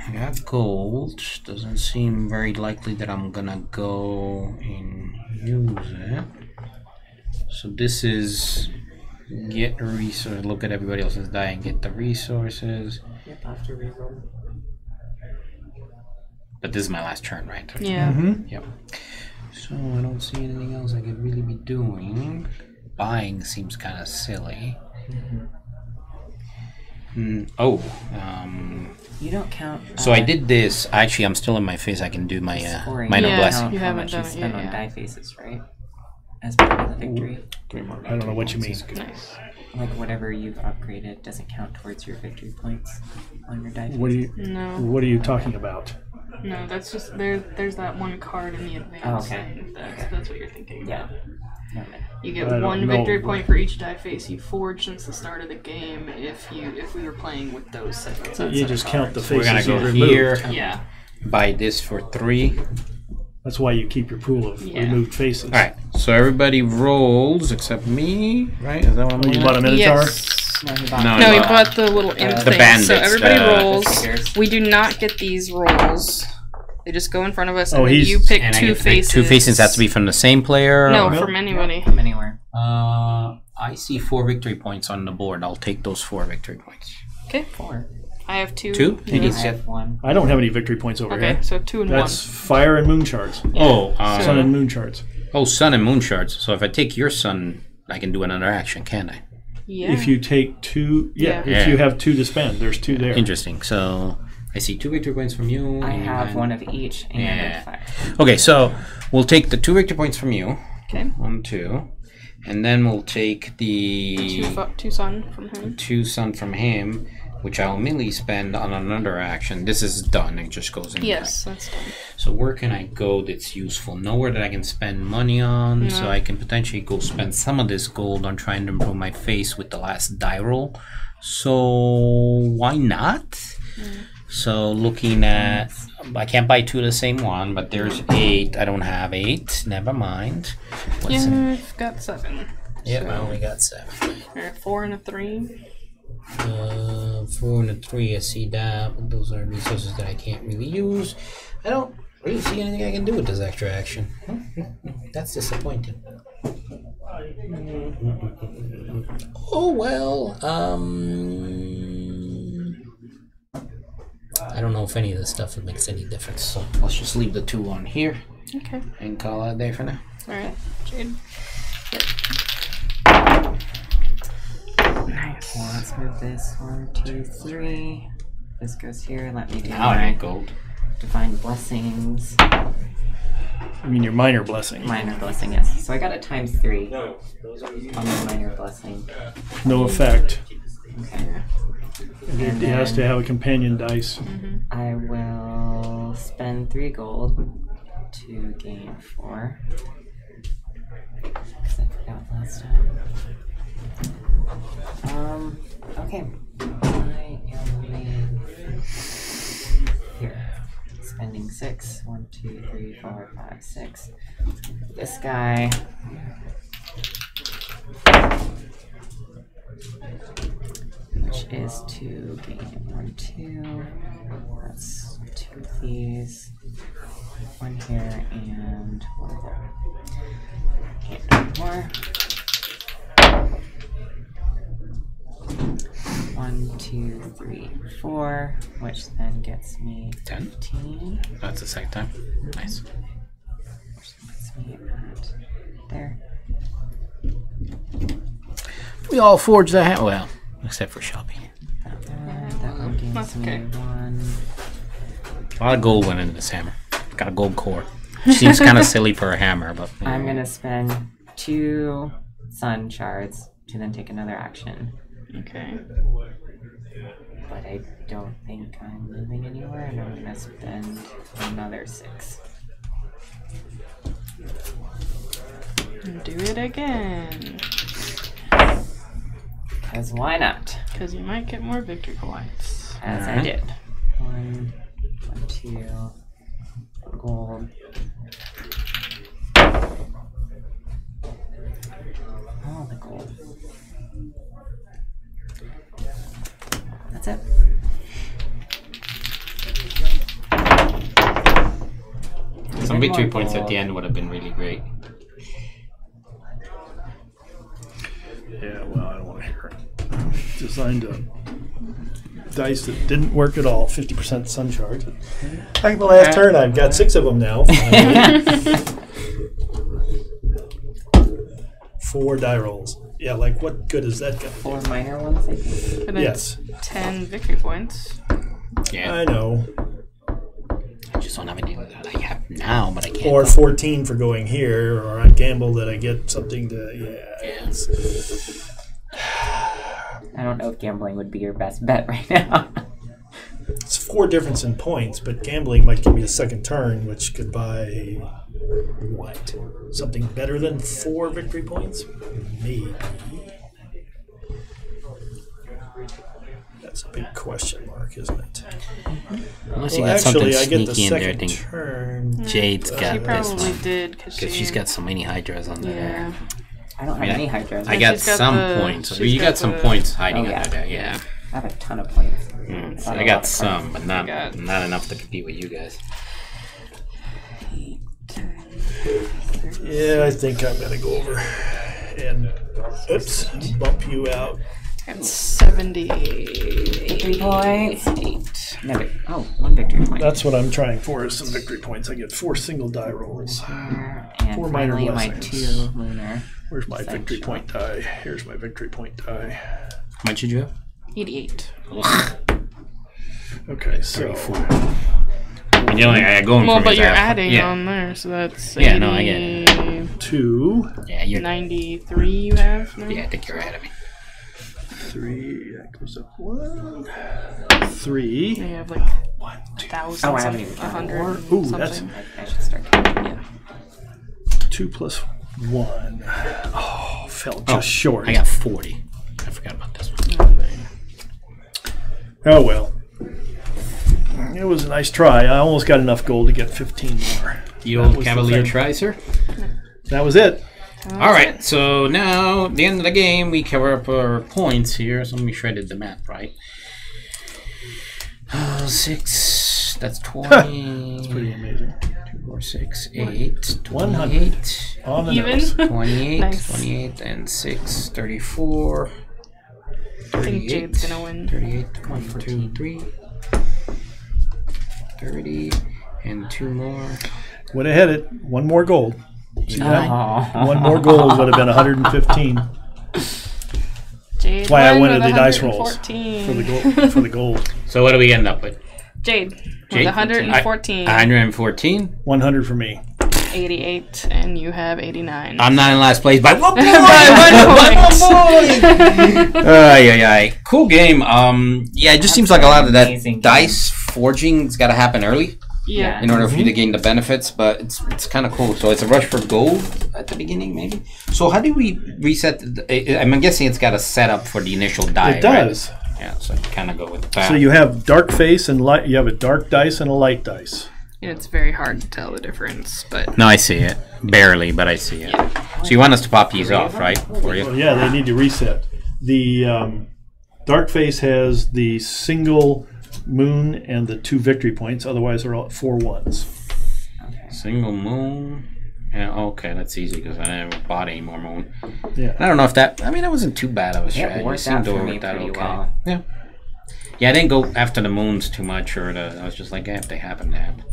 I got gold. Doesn't seem very likely that I'm gonna go and use it. So this is get resource. Look at everybody else's die and get the resources. Yep, I have to reroll. But this is my last turn, right? Yeah. Yep. So I don't see anything else I could really be doing. Buying seems kind of silly. You don't count. So I did this. Actually, I'm still in my phase. I can do my scoring. minor Yeah. blessing. Count You how haven't much done you it spend yet, on yeah. die faces, right? As part of the victory. 3 more. I don't know what you mean. Nice. Like whatever you've upgraded doesn't count towards your victory points on your die. What are you? No. What are you talking about? No, that's just there's that one card in the advance. Oh, okay. Thing. That's what you're thinking Yeah. about. No, You I get don't 1 know. victory point for each die face you forged since the start of the game if we were playing with those sets. You just count the We're gonna faces go you removed. here. Yeah. Buy this for 3. That's why you keep your pool of Yeah. removed faces. All right. So everybody rolls except me, right? Is that what I'm Oh, you looking bought a at? Minotaur? Yes. No, he No, bought No, you you bought- bought the little imp the thing. bandits, so everybody rolls. figures. We do not get these rolls. They just go in front of us, Oh, and then he's- you pick And I 2 get to pick faces. 2 faces. Has to be from the same player. No, or- from anybody. from anywhere. I see 4 victory points on the board. I'll take those 4 victory points. Okay. 4. I have 2. 2? Yeah. He's I got- have 1. I don't have any victory points over Okay, here. so 2 and That's fire and moon charts. Oh, Sun and moon charts. sun and moon shards. So if I take your sun, I can do another action, can't I? 1. Yeah. If you take 2, Yeah. if Yeah. you have 2 to spend, there's 2 there. Interesting. So I see 2 victory points from you. I have and- 1 of each and Yeah. a 5. Okay, so we'll take the 2 victory points from you. Okay. 1, 2. And then we'll take the 2 sun from him. 2 sun from him, which I'll immediately spend on another action. This is done. It just goes in. Yes, that's done. So where can I go that's useful? Nowhere that I can spend money on, so I can potentially go spend some of this gold on trying to improve my face with the last die roll. So why not? So looking at, I can't buy 2 of the same one, but there's 8. I don't have 8. Never mind. What's Yeah, I've got 7. Yeah, so- I only got 7. Alright, 4 and a 3. 4 and a 3, I see that, but those are resources that I can't really use. I don't really see anything I can do with this extra action. That's disappointing. Oh well, I don't know if any of this stuff makes any difference, so let's just leave the 2 on here Okay. and call it a day for now. Alright, Jade. Nice. Well, let's move this 1, 2, 3. This goes here. Let me do Now I my need gold. divine blessings. I mean, your minor blessing. Minor blessing, yes. So I got a ×3 on the minor blessing. No effect. Okay. It has to have a companion dice. I will spend 3 gold to gain 4. 'Cause I forgot last time. Okay. I am here. Spending 6. 1, 2, 3, 4, 5, 6. This guy. Which is to gain 1, 2. That's 2 of these. 1 here and 1 there. And more. 1, 2, 3, 4, which then gets me 10? 15. That's the second time. Nice. Which puts me at there. We all forged that. Well, except for Shelby. That one gains That's me okay. 1. A lot of gold went into this hammer. Got a gold core. Seems kind of silly for a hammer, but I'm going to spend 2 sun shards to then take another action. Okay. But I don't think I'm moving anywhere, and I'm going to spend another 6. Do it again. Because why not? Because you might get more victory points. As I did. 1, 2, gold. All the gold. That's it. some victory points at the end would have been really great. Yeah, well, I don't want to hear it. Designed a dice that didn't work at all. 50% sun shards. Like the last turn, I've got 6 of them now. 4 die rolls. Yeah, like what good is that going to do? 4 minor ones, I think. But Yes. 10 victory points. Yeah, I know. I just don't have any that I have now, but I can't. Or 14 for going here, or I gamble that I get something to, it's- I don't know if gambling would be your best bet right now. It's 4 difference in points, but gambling might give me a second turn, which could buy, what? Something better than 4 victory points? Maybe. That's a big question mark, isn't it? Unless you Well, got something actually, I get the sneaky in there, I second think turn. Jade's She got this probably one. did because She's got so many hydras under Yeah. there. I don't have any hydras. I got she's got some the- points. she's You got got some the- points hiding Oh, yeah. under there, yeah. I have a ton of points. So Not I a lot got of some, cards. but not got- not enough to compete with you guys. Yeah, I think I'm going to go over and, oops, bump you out. Got 70. Victory points. 8. No, oh, 1 victory point. That's what I'm trying for, is some victory points. I get 4 single die rolls. And 4 minor finally my blessings. 2 lunar. Where's my Same victory shot. point die? Here's my victory point die. How much did you have? 88. Okay, so And you know, I go in Well, from but his you're half. adding Yeah. on there, so that's Yeah, no, I get it. 2, Yeah, you're. 93 you have now? Yeah, I think you're ahead of me. 3, that goes up 1, 3. You have like 1,000, Oh, I haven't even counted. 100 Ooh, something. that's- I should start counting. Yeah. 2 plus 1. Oh, fell just short. I got 40. I forgot about this one. Oh, well. It was a nice try. I almost got enough gold to get 15 more. The That old was the Cavalier thing. try, sir. That was it. All right, so now at the end of the game, we cover up our points here. So let me shredded the map, right? 6. That's 20. Pretty amazing. 2, 4, 6, 8. 100. 28. On the Even? nose. 28. Nice. 28 and 6. 34. I think Jade's gonna win. 38. 1, 2, 3. 30. And 2 more. Would have hit it. 1 more gold. See that? Oh. 1 more gold would have been 115 Jade That's why I won wanted with the dice rolls 114. for the gold. For the gold. So what do we end up with? Jade, Jade? with 114. 114. 100 for me. 88, and you have 89. I'm not in last place by 1 point. By 1 point. Ay. Cool game. Yeah, it just seems like a lot of that Amazing game. dice forging's got to happen early Yeah. in order for you to gain the benefits, but it's kind of cool. So it's a rush for gold at the beginning, maybe. So how do we reset? I'm guessing it's got a setup for the initial die. It does. Right? Yeah, so you kind of go with that. So you have dark face and light. You have a dark dice and a light dice. And it's very hard to tell the difference, but No, I see it barely, but I see it. So you want us to pop these off, right? For you. Well, yeah, they need to reset. The dark face has the single moon and the 2 victory points. Otherwise, they're all 4 ones. Single moon. Yeah, okay, that's easy because I never bought any more moon. Yeah. I don't know if that. I mean, that wasn't too bad of a It strategy. worked Seemed out to for work me that pretty okay. well. Yeah. Yeah, I didn't go after the moons too much, or I was just like, if they happen, they happen.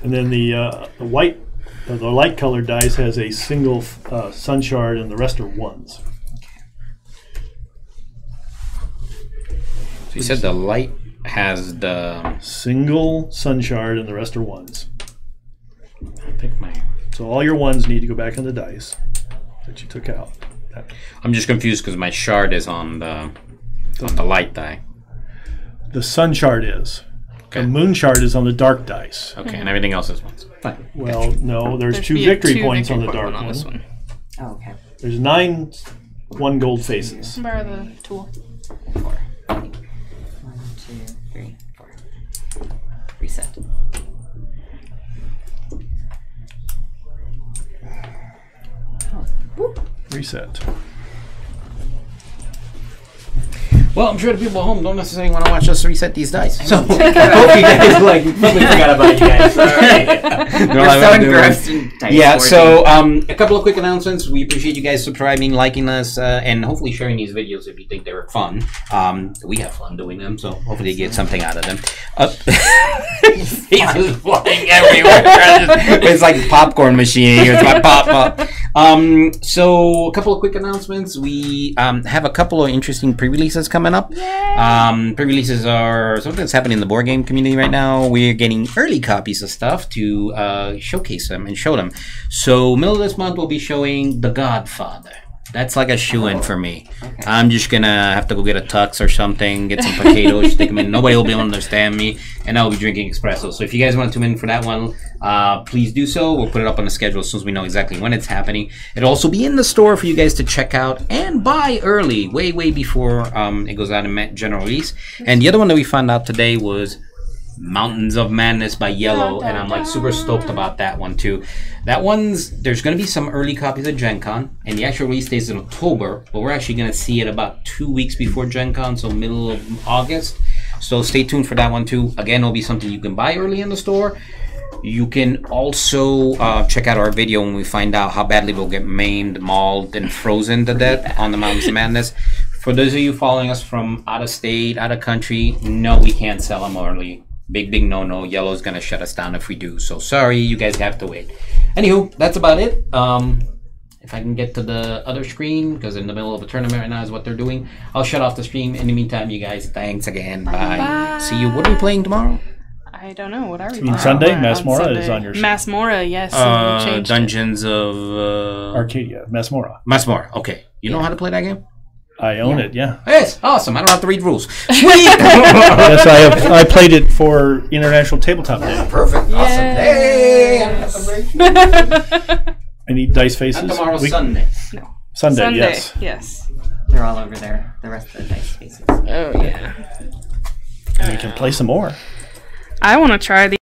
And then the light colored dice has a single sun shard, and the rest are 1s. So you said the light has the single sun shard, and the rest are ones. I think So all your ones need to go back on the dice that you took out. I'm just confused because my shard is on the light die. The sun shard is. Okay. The moon shard is on the dark dice. Okay, and everything else is ones. Fine. Well, no, there's There should two be victory two points victory on the point dark on this one. one. Oh, okay. There's 9 1 gold faces. Borrow the tool. 4. 1, 2, 3, 4. Reset. Reset. Well, I'm sure the people at home don't necessarily want to watch us reset these dice. So I hope you guys like totally forgot about you guys. Sorry. We're so engrossed in dice. Yeah, boarding. so a couple of quick announcements. We appreciate you guys subscribing, liking us, and hopefully sharing these videos if you think they were fun. We have fun doing them, so hopefully you get something out of them. He's just flying everywhere. It's like a popcorn machine. It's my pop. So a couple of quick announcements. We have a couple of interesting pre-releases coming up. Pre-releases are something that's happening in the board game community right now. We're getting early copies of stuff to showcase them and show them. So middle of this month we'll be showing The Godfather. That's like a shoe-in for me. Okay. I'm just gonna have to go get a tux or something, get some potatoes, stick them in. Nobody will be able to understand me, and I'll be drinking espresso. So if you guys want to tune in for that one, please do so. We'll put it up on the schedule as soon as we know exactly when it's happening. It'll also be in the store for you guys to check out and buy early, way before it goes out in general release. And the other one that we found out today was Mountains of Madness by Yellow, and I'm like super stoked about that one too. That one's, there's going to be some early copies of Gen Con, and the actual release date is in October, but we're actually going to see it about 2 weeks before Gen Con, so middle of August. So stay tuned for that one too. Again, it'll be something you can buy early in the store. You can also check out our video when we find out how badly we'll get maimed, mauled, and frozen to death on the Mountains of Madness. For those of you following us from out of state, out of country, no, we can't sell them early. Big no. Yellow's gonna shut us down if we do. So sorry, you guys have to wait. Anywho, that's about it. If I can get to the other screen, because in the middle of a tournament right now is what they're doing, I'll shut off the stream. In the meantime, you guys, thanks again. Bye. See you. What are we playing tomorrow? I don't know. What are we You mean playing? Sunday? On Masmora Sunday. is on your Masmora, yes. you changed it. Dungeons of Arcadia, Masmora. Masmora. Okay. You know how to play that game? I own it, yeah. Yes, awesome. I don't have to read rules. Sweet. Yes, I played it for International Tabletop Day. Perfect. Awesome. Hey. I need dice faces. Not tomorrow, Sunday. No. Sunday, yes. Yes. They're all over there. The rest of the dice faces. Oh, yeah. We can play some more. I want to try the